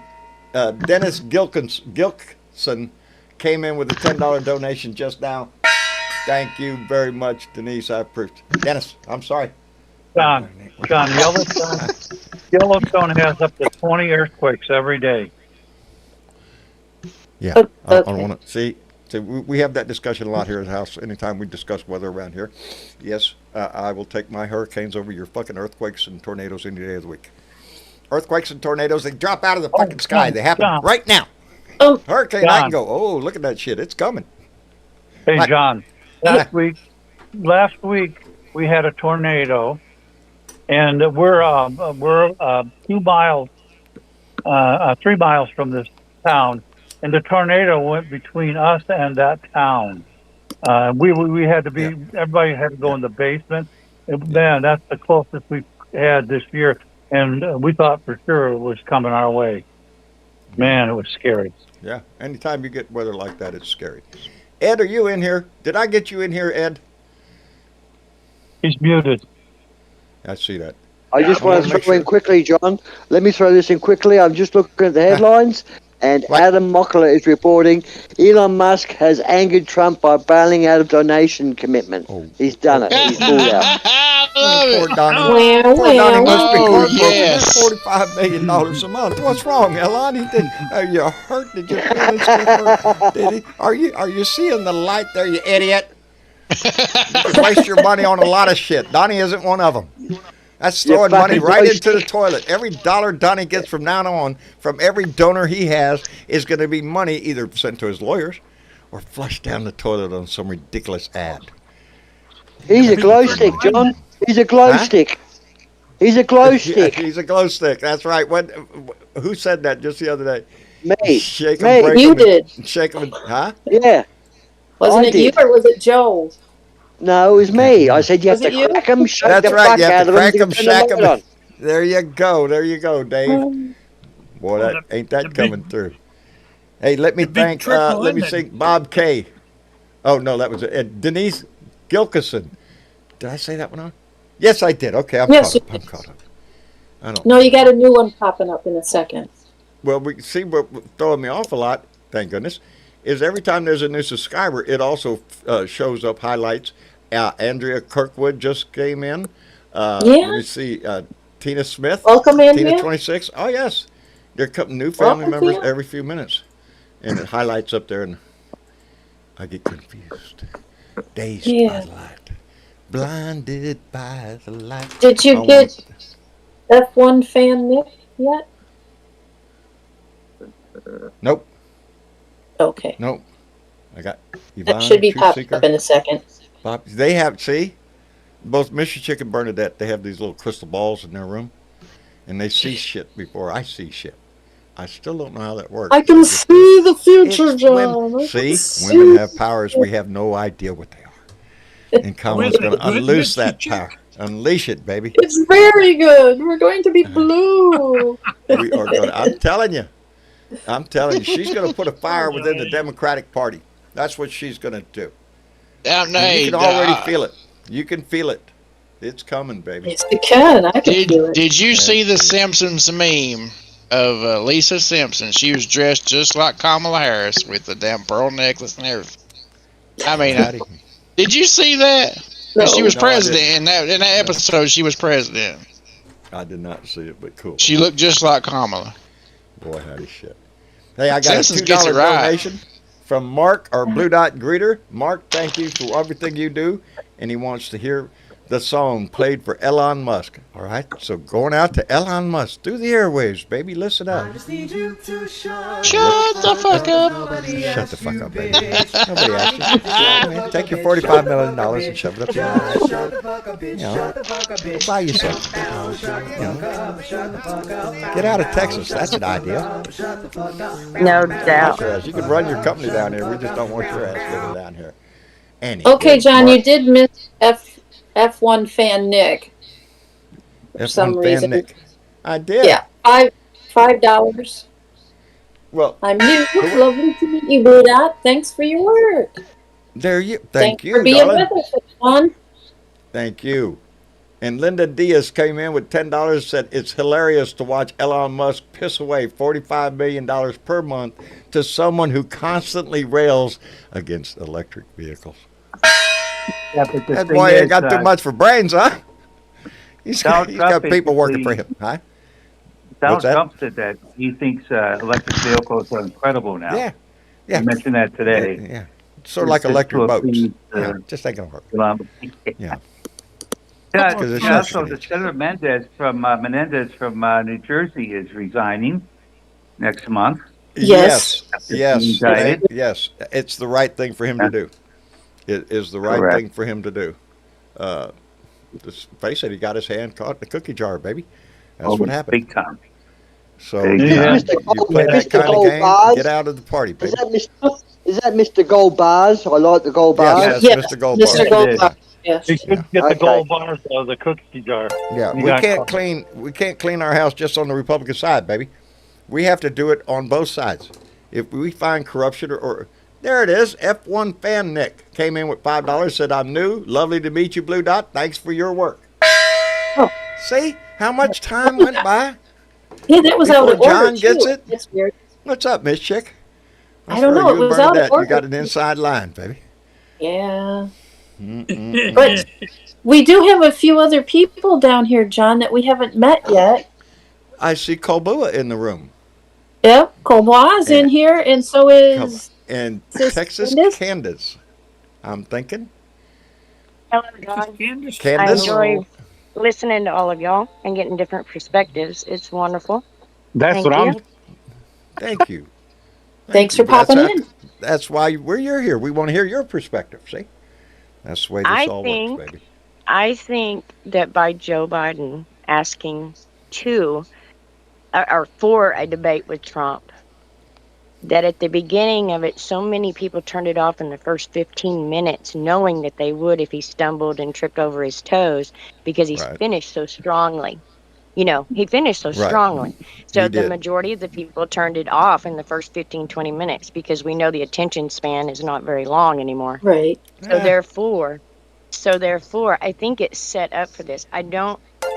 Dennis Gilkson came in with a $10 donation just now. Thank you very much, Denise. I appreciate it. Dennis, I'm sorry. John, Yellowstone has up to 20 earthquakes every day. Yeah, I want to see. We have that discussion a lot here at the house. Anytime we discuss weather around here, yes, I will take my hurricanes over your fucking earthquakes and tornadoes any day of the week. Earthquakes and tornadoes, they drop out of the fucking sky. They happen right now. Hurricane, I can go, oh, look at that shit. It's coming. Hey, Right. John, last week we had a tornado and we're 2 miles, 3 miles from this town, and the tornado went between us and that town. We had to be, everybody had to go in the basement. And, man, that's the closest we've had this year, and we thought for sure it was coming our way. Man, it was scary. Yeah. Anytime you get weather like that, it's scary. Ed, are you in here? Did I get you in here, Ed? He's muted. I see that. I just want to throw in quickly, John. Let me throw this in quickly. I'm just looking at the headlines, and Adam Mockler is reporting Elon Musk has angered Trump by bailing out of donation commitment. He's done it. He's pulled out. Poor Donnie. Well, Poor Donnie must be well. heartbroken. Yes. $45 million a month. What's wrong, Elon? Are you hurt? Did your feelings get hurt? Did he? Are you seeing the light there, you idiot? You can waste your money on a lot of shit. Donnie isn't one of them. That's throwing money right into the toilet. Every dollar Donnie gets from now on, from every donor he has, is going to be money either sent to his lawyers or flushed down the toilet on some ridiculous ad. He's a glow stick, John. He's a glow stick. He's a glow stick. He's a glow stick. That's right. Who said that just the other day? Me. Shake him, break You him, did. shake him. Huh? Yeah. Wasn't I it you did. or was it Joe? No, it was me. I said you have Was to it you? crack them, shake That's the right. fuck You out have to of them. crack him, to turn the shack light him. on. There you go. There you go, Dave. Boy, Well, that ain't that the big- coming through. Hey, let me the big thank. trickle, Let me isn't it? thank Bob K. Oh no, that was it. Denise Gilkison. Did I say that one on? Yes, I did. Okay, I'm Yes, caught up. you I'm did. caught up. I don't. No, you got a new one popping up in a second. Well, we see what throwing me off a lot. Thank goodness. Is every time there's a new subscriber, it also shows up highlights. Andrea Kirkwood just came in. Let me see. Tina Smith. Welcome, Andrea. Tina 26. Oh, yes. There come new family Welcome, members Tina. every few minutes. And it highlights up there, and I get confused. Dazed by the light. Blinded by the light. Did you get F1 fan Nick yet? Nope. Okay. Nope. I got Yvonne, That should be Truth popping Seeker. up in a second. Bob, they have, see, both Mr. Chick and Bernadette, they have these little crystal balls in their room, and they see shit before I see shit. I still don't know how that works. I can see the future, It's John. women. I can See, women have powers we have no idea what they are. And Kamala's With going to good unloose Mr. that Chick. power. Unleash it, baby. It's very good. We're going to be blue. We are going to, I'm telling you. She's going to put a fire within the Democratic Party. That's what she's going to do. Down And you can already feel it. You can feel it. It's coming, baby. Yes, you can. I can feel it. Did you see the Simpsons meme of Lisa Simpson? She was dressed just like Kamala Harris with the damn pearl necklace and everything. I mean, did you see that? No. She was No, I president didn't. in that episode. She was president. I did not see it, but cool. She looked just like Kamala. Boy, howdy shit. Hey, I got Simpsons a gets $2 it right. donation from Mark, our Blue Dot greeter. Mark, thank you for everything you do. And he wants to hear the song played for Elon Musk. All right? So going out to Elon Musk through the airwaves, baby. Listen up. Shut the fuck up. Shut the fuck up, baby. Nobody asked you. Take your $45 million and shove it up your ass. You know, buy yourself. Get out of Texas. That's an idea. No doubt. You can run your company down here. We just don't want your ass living down here. Anyway, Okay, John, Mark, you did miss F1 fan Nick. F1 some fan reason. Nick. I did. Yeah, $5. Well, I'm new. Lovely to meet you, Buddha. Thanks for your work. there you. Thanks Thank you, for being darling. with us, F1. Thank you. And Linda Diaz came in with $10. Said it's hilarious to watch Elon Musk piss away $45 million per month to someone who constantly rails against electric vehicles. Yeah, but the That thing boy is, ain't got too much for brains, huh? He's got Trump people working for basically- him, huh? Donald What's that? Trump said that he thinks electric vehicles are incredible now. Yeah, yeah. He mentioned that today. Yeah, sort of like Just electric to boats. appease, Yeah, just ain't gonna work. Yeah. Yeah, 'Cause it's also, not- the Senator Menendez from New Jersey is resigning next month. Yes. Yes, Indicted. yes. It's the right thing for him to do. It is the right Correct. thing for him to do. Let's face it, he got his hand caught in the cookie jar, baby. That's what happened. Big time. So Big you, time. you play that Mr. kind of Gold game, Bars? get out of the party, Is baby. that Mr. Gold Bars? I like the gold Yes, bars. that's Mr. Gold Bar. Mr. Gold is. Bar. Yes. He couldn't get the gold bars out of the cookie jar. Yeah, He we got can't caught. clean our house just on the Republican side, baby. We have to do it on both sides. If we find corruption or there it is, F1 fan Nick came in with $5, said I'm new, lovely to meet you, Blue Dot. Thanks for your work. Oh. See how much time went by? Yeah, that was out Before of order, John gets too. it? That's weird. What's up, Miss Chick? I don't know, You it and was out of Bernadette, order. you got an inside line, baby. Yeah. But we do have a few other people down here, John, that we haven't met yet. I see Colbua in the room. Yep, Colbois in here, and so is And Sis Texas Candace? Candace. I'm thinking. Hello, John. Candace? I Candace. enjoy listening to all of y'all and getting different perspectives. It's wonderful. That's Thank what you. I'm. Thank you. Thanks for That's popping how- in. That's why you're here. We want to hear your perspective. See, that's the way this I all think- works, baby. I think that by Joe Biden asking to or for a debate with Trump, that at the beginning of it, so many people turned it off in the first 15 minutes, knowing that they would if he stumbled and tripped over his toes, because he's Right. finished so strongly. You know, he finished so Right. strongly. So He the did. majority of the people turned it off in the first 15, 20 minutes because we know the attention span is not very long anymore. Right. So therefore, I think it's set up for this.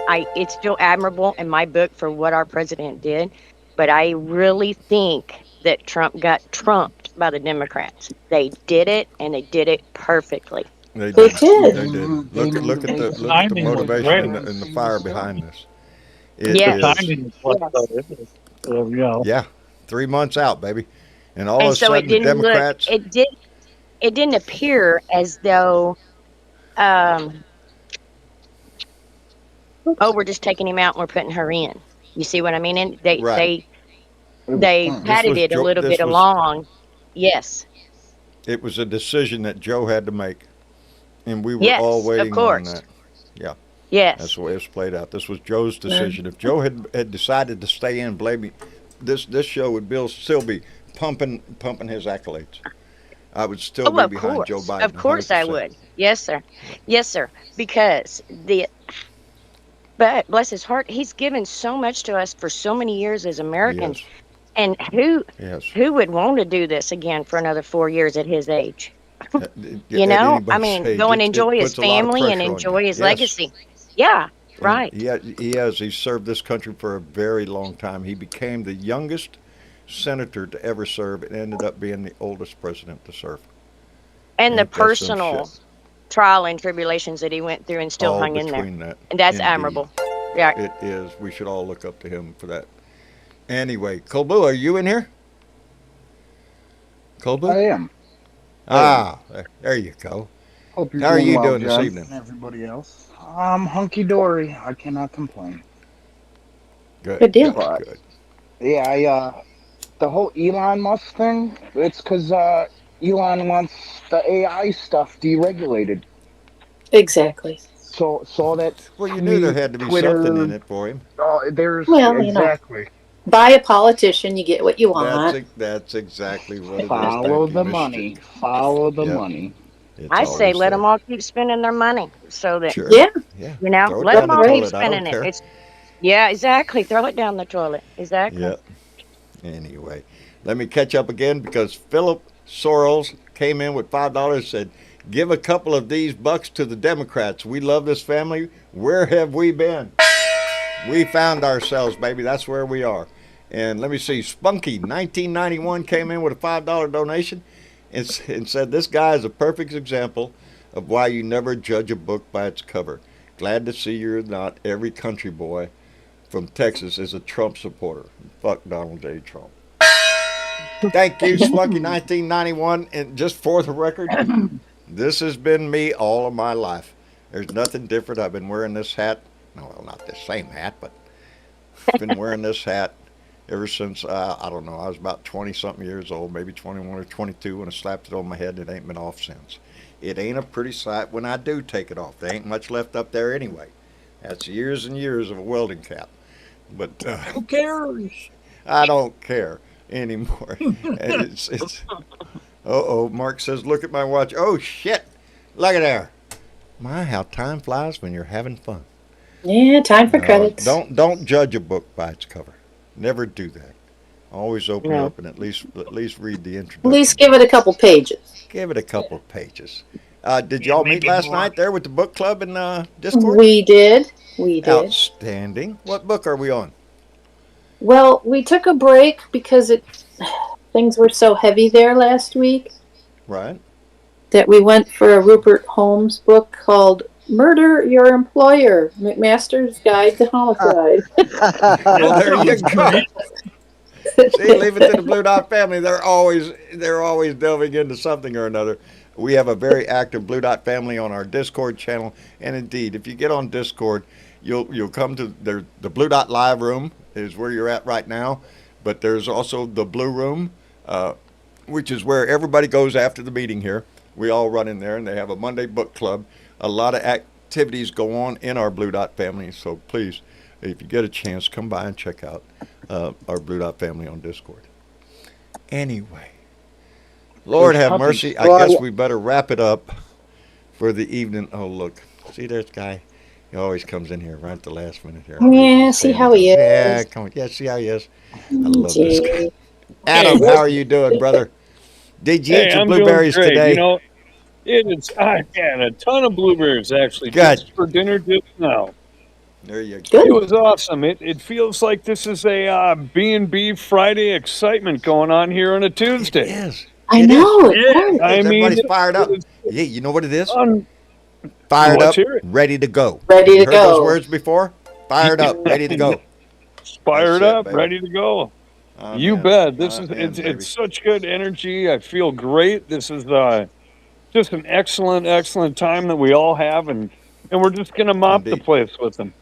It's still admirable in my book for what our president did, but I really think that Trump got trumped by the Democrats. They did it, and they did it perfectly. They They did. did. They did. Look at the Timing was motivation great. and the fire behind this. It Yes. The is- timing was you know. yeah, 3 months out, baby, and all And of a so sudden the Democrats. It didn't appear as though, we're just taking him out and we're putting her in. You see what I mean? And Right. they padded was it a Joe- little this bit was- along. Yes. It was a decision that Joe had to make, and we were Yes, all of waiting on course. that. Yeah, Yes. that's the way it's played out. This was Joe's decision. If Joe had decided to stay in, believe me, this show would still be pumping his accolades. I would still be of behind course. Joe Biden. Of course I 100%. would. Yes, sir. Yes, sir. Because but bless his heart, he's given so much to us for so many years as Americans. Yes. And who Yes. would want to do this again for another 4 years at his age? At You know, I anybody's mean, age, go and it enjoy his puts a lot of family and pressure on enjoy you. his Yes. legacy. Yeah, And right. He has. He's served this country for a very long time. He became the youngest senator to ever serve and ended up being the oldest president to serve. And the Ain't that some personal shit? trial and tribulations that he went through and still All hung in there. between that. And that's Indeed. admirable. Yeah. It is. We should all look up to him for that. Anyway, Colbu, are you in here? Colbu? I am. Ah, there you go. Hope you're How are doing you well, doing this John, evening? and everybody else. I'm hunky dory. I cannot complain. Good deal. But, Good. yeah, the whole Elon Musk thing. It's because Elon wants the AI stuff deregulated. Exactly. So that. Well, you knew there had to be Twitter, something in it for him. Oh, there's Well, you know. exactly. Buy a politician, you get what you want. That's exactly what it is. Follow Thank you, the Miss money. Chick. Follow the Yep. money. It's I say always let there. them all keep spending their money so that, Sure. Yeah. Yeah. you know, Throw it let down them the all keep toilet. I don't spending care. it. Yeah, exactly. Throw it down the toilet. Exactly. Yep. Anyway, let me catch up again because Philip Sorrells came in with $5. Said, "Give a couple of these bucks to the Democrats. We love this family. Where have we been? We found ourselves, baby. That's where we are." And let me see. Spunky 1991 came in with a $5 donation and said, "This guy is a perfect example of why you never judge a book by its cover. Glad to see you're not every country boy from Texas is a Trump supporter. Fuck Donald J. Trump." Thank you, Spunky 1991. And just for the record, this has been me all of my life. There's nothing different. I've been wearing this hat. No, well, not the same hat, but I've been wearing this hat ever since, I don't know, I was about 20 something years old, maybe 21 or 22 when I slapped it on my head. It ain't been off since. It ain't a pretty sight when I do take it off. There ain't much left up there anyway. That's years and years of a welding cap. But Who cares? I don't care anymore. It's oh, Mark says, look at my watch. Oh, shit. Look at there. My, how time flies when you're having fun. Yeah, time for credits. Don't judge a book by its cover. Never do that. Always open it up and at least read the introduction. At least give it a couple pages. Give it a couple of pages. Did y'all meet last night there with the book club in Discord? We did. We did. Outstanding. What book are we on? Well, we took a break because things were so heavy there last week. Right. That we went for a Rupert Holmes book called Murder Your Employer, McMaster's Guide to Homicide. Well, there you go. See, leave it to the Blue Dot family. They're always delving into something or another. We have a very active Blue Dot family on our Discord channel, and indeed, if you get on Discord, you'll come to the Blue Dot Live room is where you're at right now, but there's also the Blue Room, which is where everybody goes after the meeting here. We all run in there, and they have a Monday book club. A lot of activities go on in our Blue Dot family, so please, if you get a chance, come by and check out our Blue Dot family on Discord. Anyway, Lord have mercy. I guess we better wrap it up for the evening. Oh, look. See, there's Guy. He always comes in here right at the last minute here. Yeah, see how he is. Yeah, come on. Yeah, see how he is. I love this guy. Adam, how are you doing, brother? Did you eat your blueberries today? You know, I had a ton of blueberries, actually, Good. just for dinner just now. There you go. It was awesome. It feels like this is a B&B Friday excitement going on here on a Tuesday. It is. I know. Yeah, I mean, everybody's fired up. Yeah, you know what it is? Fired up, ready to go. Ready to heard go. Those words before? Fired up, ready to go. Fired That's up, it, ready to go. Oh, You man. bet. This Oh, is man, baby. it's such good energy. I feel great. This is just an excellent time that we all have, and we're just gonna mop the Indeed. place with them.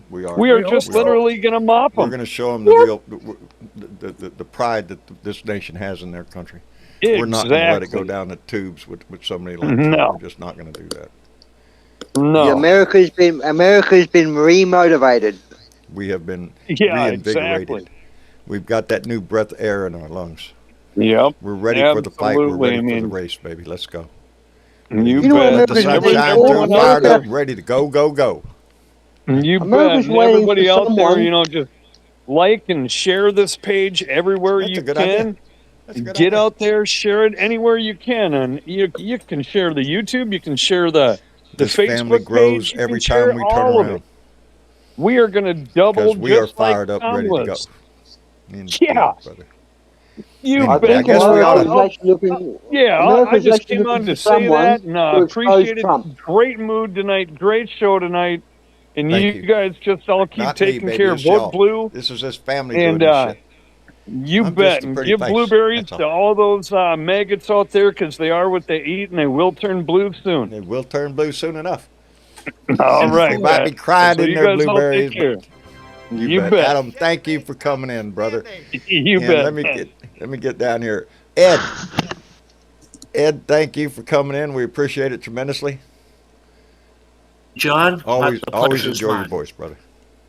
We are. We are just literally gonna mop We're them. going to show them the real, the pride that this nation has in their country. We're not going to let it go Exactly. down the tubes with somebody like No. Trump. We're just not going to do that. No. America's been remotivated. We have been Yeah, reinvigorated. exactly. We've got that new breath of air in our lungs. Yep. We're ready for the fight. We're Absolutely. ready I for the mean, race, baby. Let's go. You know what bet. Let the sun America's shine waiting through, for? fired up, ready to go, go, go. You America's bet. And waiting everybody for out there, someone. just like and share this page everywhere That's you a good can. idea. That's a good Get idea. out there, share it anywhere you can, and you can share the YouTube, you can share the This family Facebook grows page, you every can share time we turn all of around it. We are going to double because we are just like fired up, Tom ready to go. was. Indeed, Yeah. brother. You I bet. think guess we ought to- America's actually looking. Yeah, I America's just actually came looking on for to say someone that, and to expose appreciate it. Trump. Great mood tonight, great show tonight, and Thank you you. guys just all keep Not me, taking baby. care It's of Vote y'all. Blue, This is this family doing and this shit. you I'm bet, just a and pretty give face. blueberries That's to all those maggots out there because they are what they eat, and they will turn blue soon. It will turn blue soon enough. All right, They might be crying so in you their guys all blueberries. take care. But You bet. Adam, thank you for coming in, brother. You And bet. let me get down here. Ed, thank you for coming in. We appreciate it tremendously. John, Always the always pleasure's enjoy your mine. voice, brother.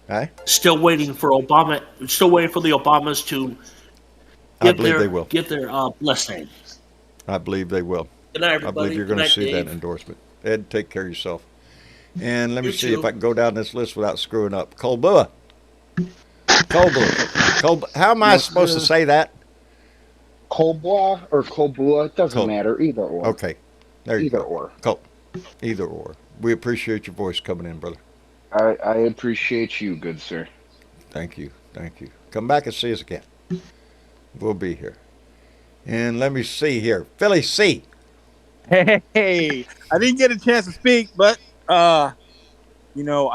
Hey? Still waiting for Obama. Still waiting for the Obamas to I believe they will. give their blessing. I believe they will. Good night, I everybody. believe you're Good going to night, see that Dave. endorsement. Ed, take care of yourself. And let me You see too. if I can go down this list without screwing up. Colbua. How am I Yes, supposed sir. to say that? Colbois or Colbua, it doesn't Col- matter. Either or. Okay. There you Either go. or. Either or. We appreciate your voice coming in, brother. I appreciate you, good sir. Thank you. Thank you. Come back and see us again. We'll be here. And let me see here. Philly C. Hey, I didn't get a chance to speak, but I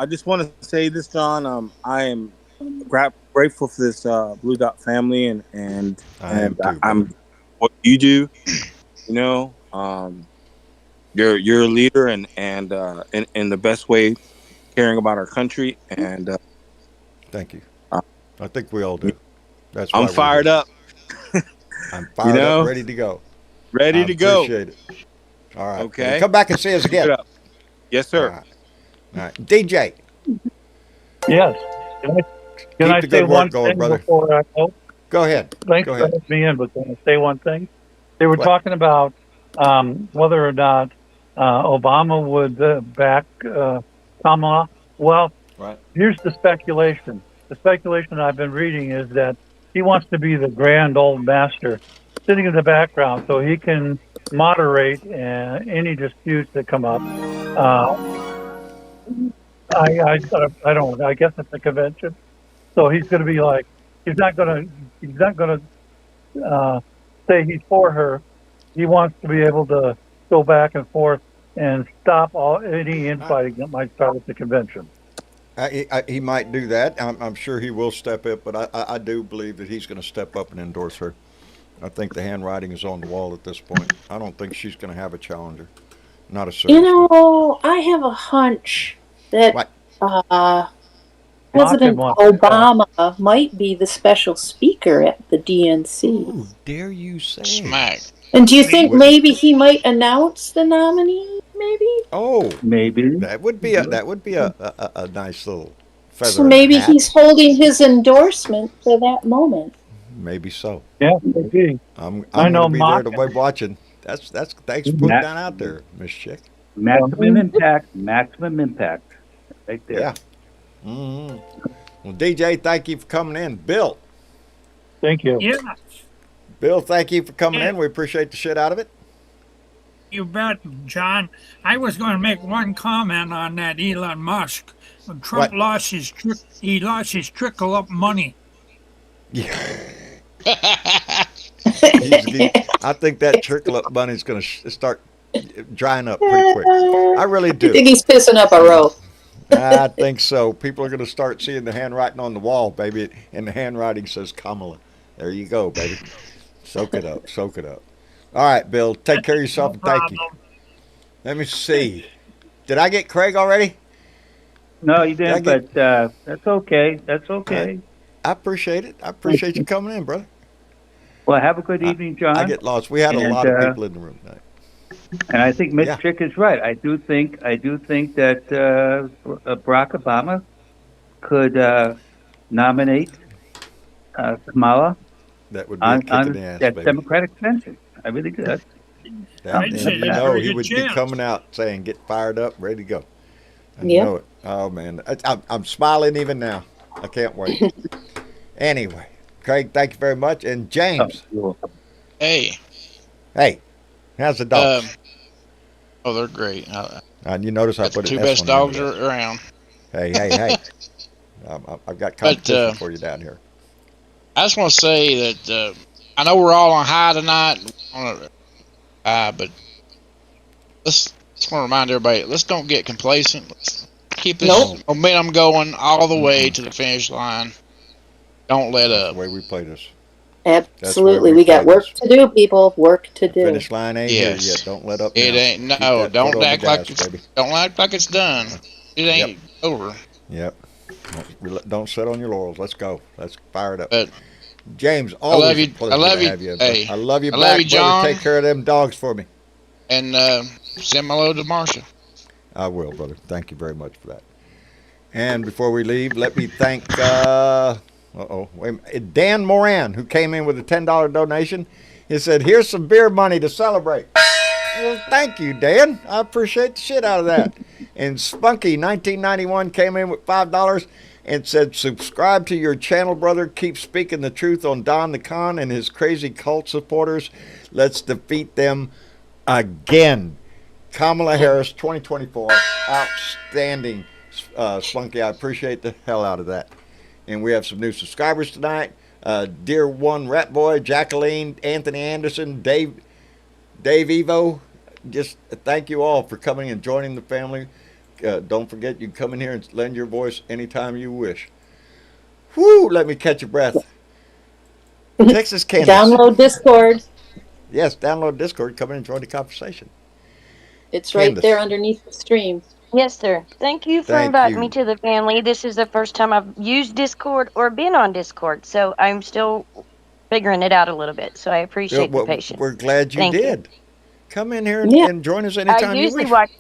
just want to say this, John. I am grateful for this Blue Dot family, and I'm what you do. You're a leader, and in the best way, caring about our country. And thank you. I think we all do. That's why I'm we're fired here. up. I'm fired up, ready to go. Ready to go. Appreciate it. All right. Okay. Come back and see us Keep again. it up. Yes, All sir. right. All right. DJ. Yes. Can Keep I the say good one work going, thing brother. before I go? Go ahead. Thanks Go for ahead. letting me in, but can I say one thing? They were What? talking about whether or not Obama would back Kamala. Well, Right. here's the speculation. The speculation I've been reading is that he wants to be the grand old master, sitting in the background, so he can moderate any disputes that come up. I don't. I guess it's a convention, so he's going to be like he's not going to say he's for her. He wants to be able to go back and forth and stop any infighting that might start at the convention. He might do that. I'm sure he will step up, but I do believe that he's going to step up and endorse her. I think the handwriting is on the wall at this point. I don't think she's going to have a challenger. Not a serious one. I have a hunch that What? President wants to Obama might be the special speaker at the DNC. Ooh, dare you say? Smack. And do you think maybe he might announce the nominee? Maybe. Oh, Maybe. that would be a nice little feather. So in maybe the hat. he's holding his endorsement for that moment. Maybe so. Yeah, maybe. I'm I know going to be there to be watching. That's thanks for putting that out there, Miss Chick. Maximum impact. Maximum impact. Right there. Yeah. Mm-hmm. Well, DJ, thank you for coming in. Bill. Thank you. Yeah, Bill, thank you for coming in. We appreciate the shit out of it. you bet, John. I was going to make one comment on that Elon Musk. When Trump What? lost his trickle up money. Yeah. I think that trickle up money's going to start drying up pretty quick. I really do. I think he's pissing up a row. I think so. People are going to start seeing the handwriting on the wall, baby, and the handwriting says Kamala. There you go, baby. Soak it up. Soak it up. All right, Bill. Take care of yourself and thank you. Let me see. Did I get Craig already? No, you didn't, but that's okay. That's okay. I appreciate it. I appreciate you coming in, brother. Well, have a good evening, John. I get lost. We had a lot of people in the room tonight. And I think Miss Chick is right. I do think that Barack Obama could nominate Kamala that would be a on kick in the ass, that baby. Democratic convention. I really do. And you know he would be coming out saying, "Get fired up, ready to go." I know it. Oh man, I'm smiling even now. I can't wait. Anyway, Craig, thank you very much, and James. Hey. How's the dogs? Oh, they're great. And you notice I put two an best S1 dogs in there. around. Hey. I've got competition for you down here. I just want to say that I know we're all on high tonight, but let's just want to remind everybody, let's don't get complacent. Let's keep this momentum going all the way to the finish line. Don't let up. That's the way we play this. Absolutely. We got work to do, people. Work to do. Finish line ain't here yet. Don't let up. It ain't. No, don't act like it's done. It ain't over. Yep. Don't sit on your laurels. Let's go. Let's fire it up. But James, always a pleasure to have you. Hey, I love you I back, love you, John. brother. Take care of them dogs for me. And send my load to Marsha. I will, brother. Thank you very much for that. And before we leave, let me thank Dan Moran, who came in with a $10 donation. He said, "Here's some beer money to celebrate." Well, thank you, Dan. I appreciate the shit out of that. And Spunky 1991 came in with $5 and said, "Subscribe to your channel, brother. Keep speaking the truth on Don the Con and his crazy cult supporters. Let's defeat them again." Kamala Harris 2024. Outstanding, Spunky. I appreciate the hell out of that. And we have some new subscribers tonight. Dear One Rat Boy, Jacqueline, Anthony Anderson, Dave Evo. Just thank you all for coming and joining the family. Don't forget, you can come in here and lend your voice anytime you wish. Whoo, let me catch your breath. Texas Candace. Download Discord. Yes, download Discord. Come in and join the conversation. It's right Candace. there underneath the stream. Yes, sir. Thank you for Thank inviting you. me to the family. This is the first time I've used Discord or been on Discord, so I'm still figuring it out a little bit. So I appreciate the Well, patience. we're glad you Thank you. did. Come in here Yeah. and join us I anytime you usually wish. watch.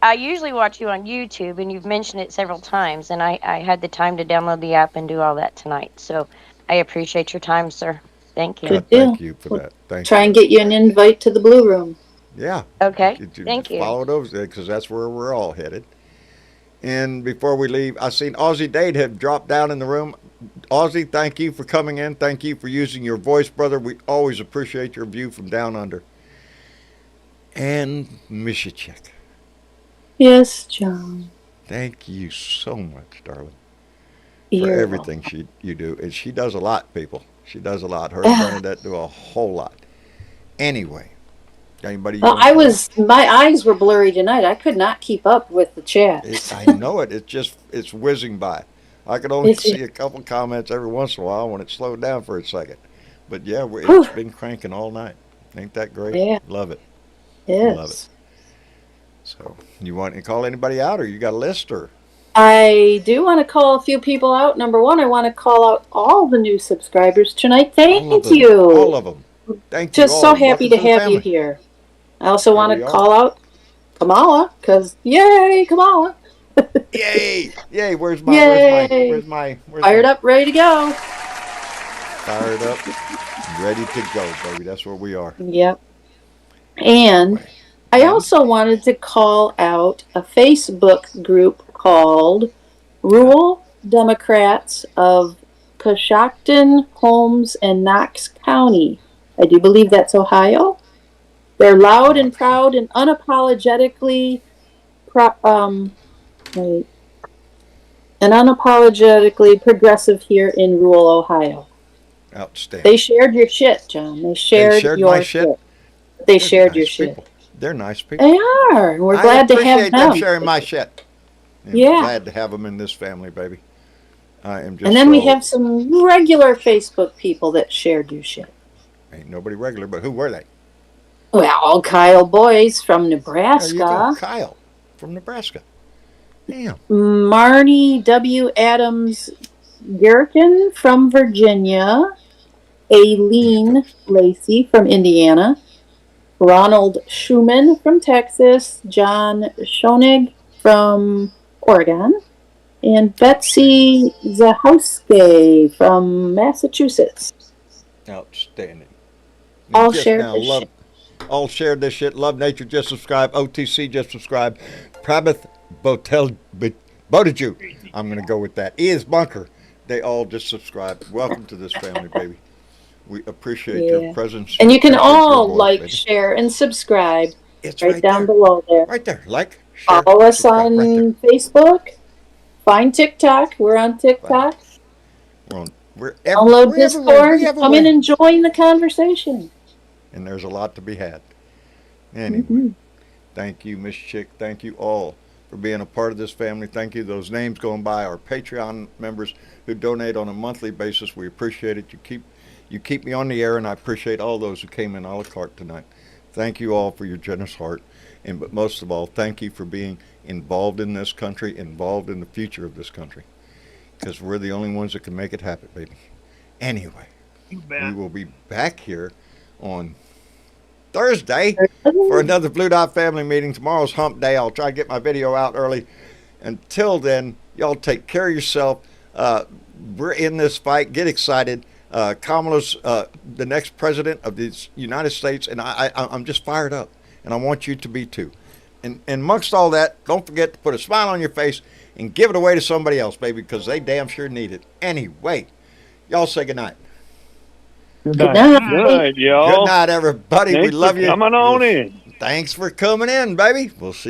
I usually watch you on YouTube, and you've mentioned it several times, and I had the time to download the app and do all that tonight. So I appreciate your time, sir. Thank you. Good deal. Thank you for We'll that. Thank try you. and get you an invite to the Blue Room. Yeah. Okay. You Thank just you. follow those because that's where we're all headed. And before we leave, I seen Aussie Dade have dropped down in the room. Aussie, thank you for coming in. Thank you for using your voice, brother. We always appreciate your view from down under. And Mishachek, Yes, John. thank you so much, darling, for You're everything you do. And she does a lot, people. She does a lot. Her and Bernadette do a whole lot. Anyway, anybody you Well, want to call? my eyes were blurry tonight. I could not keep up with the chat. I know it. It's whizzing by. I could only It's, see a couple comments every once in a while when it slowed down for a second. But yeah, it's been cranking all night. Ain't that great? Yeah. Love it. yes. Love it. So, you want to call anybody out, or you got a list, or? I do want to call a few people out. Number one, I want to call out all the new subscribers tonight. Thank you. All of them. Thank you. Just so happy to have you here. I also want to call out Kamala, because yay, Kamala. Yay! Yay! Where's my Fired up, ready to go. Fired up, ready to go, baby. That's where we are. Yep. And I also wanted to call out a Facebook group called Rural Democrats of Coshocton, Holmes, and Knox County. I do believe that's Ohio. They're loud and proud and unapologetically progressive here in rural Ohio. Outstanding. They shared your shit, John. They shared your my shit. They shared your shit. They're nice people. They are. And we're glad to have appreciate them. them sharing my shit. I'm glad to have them in this family, baby. I am just. And then we have some regular Facebook people that shared your shit. Ain't nobody regular, but who were they? Well, Kyle Boyce from Nebraska. There you go, Kyle from Nebraska. Damn. Marnie W. Adams Gherkin from Virginia. Aileen Lacey from Indiana. Ronald Schumann from Texas. John Schoenig from Oregon. And Betsy Zahowski from Massachusetts. Outstanding. All shared this shit. All shared this shit. Love Nature, just subscribe. OTC, just subscribe. Prabith Botiju, I'm going to go with that. Is Bunker, they all just subscribe. Welcome to this family, baby. We appreciate your presence. And you can all like, share, and subscribe. It's right down below there. Right there. Like, share, follow us on Facebook. Find TikTok. We're on TikTok. Download Discord. Come in and join the conversation. And there's a lot to be had. Anyway, thank you, Miss Chick. Thank you all for being a part of this family. Thank you. Those names going by, our Patreon members who donate on a monthly basis. We appreciate it. You keep me on the air, and I appreciate all those who came in a la carte tonight. Thank you all for your generous heart. But most of all, thank you for being involved in this country, involved in the future of this country. Because we're the only ones that can make it happen, baby. Anyway, we will be back here on Thursday for another Blue Dot family meeting. Tomorrow's hump day. I'll try to get my video out early. Until then, y'all take care of yourself. We're in this fight. Get excited. Kamala's the next president of the United States, and I'm just fired up, and I want you to be too. And amongst all that, don't forget to put a smile on your face and give it away to somebody else, baby, because they damn sure need it. Anyway, y'all say goodnight. Good night. Good night, y'all. Good night, everybody. Thanks we love for you. coming on in. Thanks for coming in, baby. We'll see you.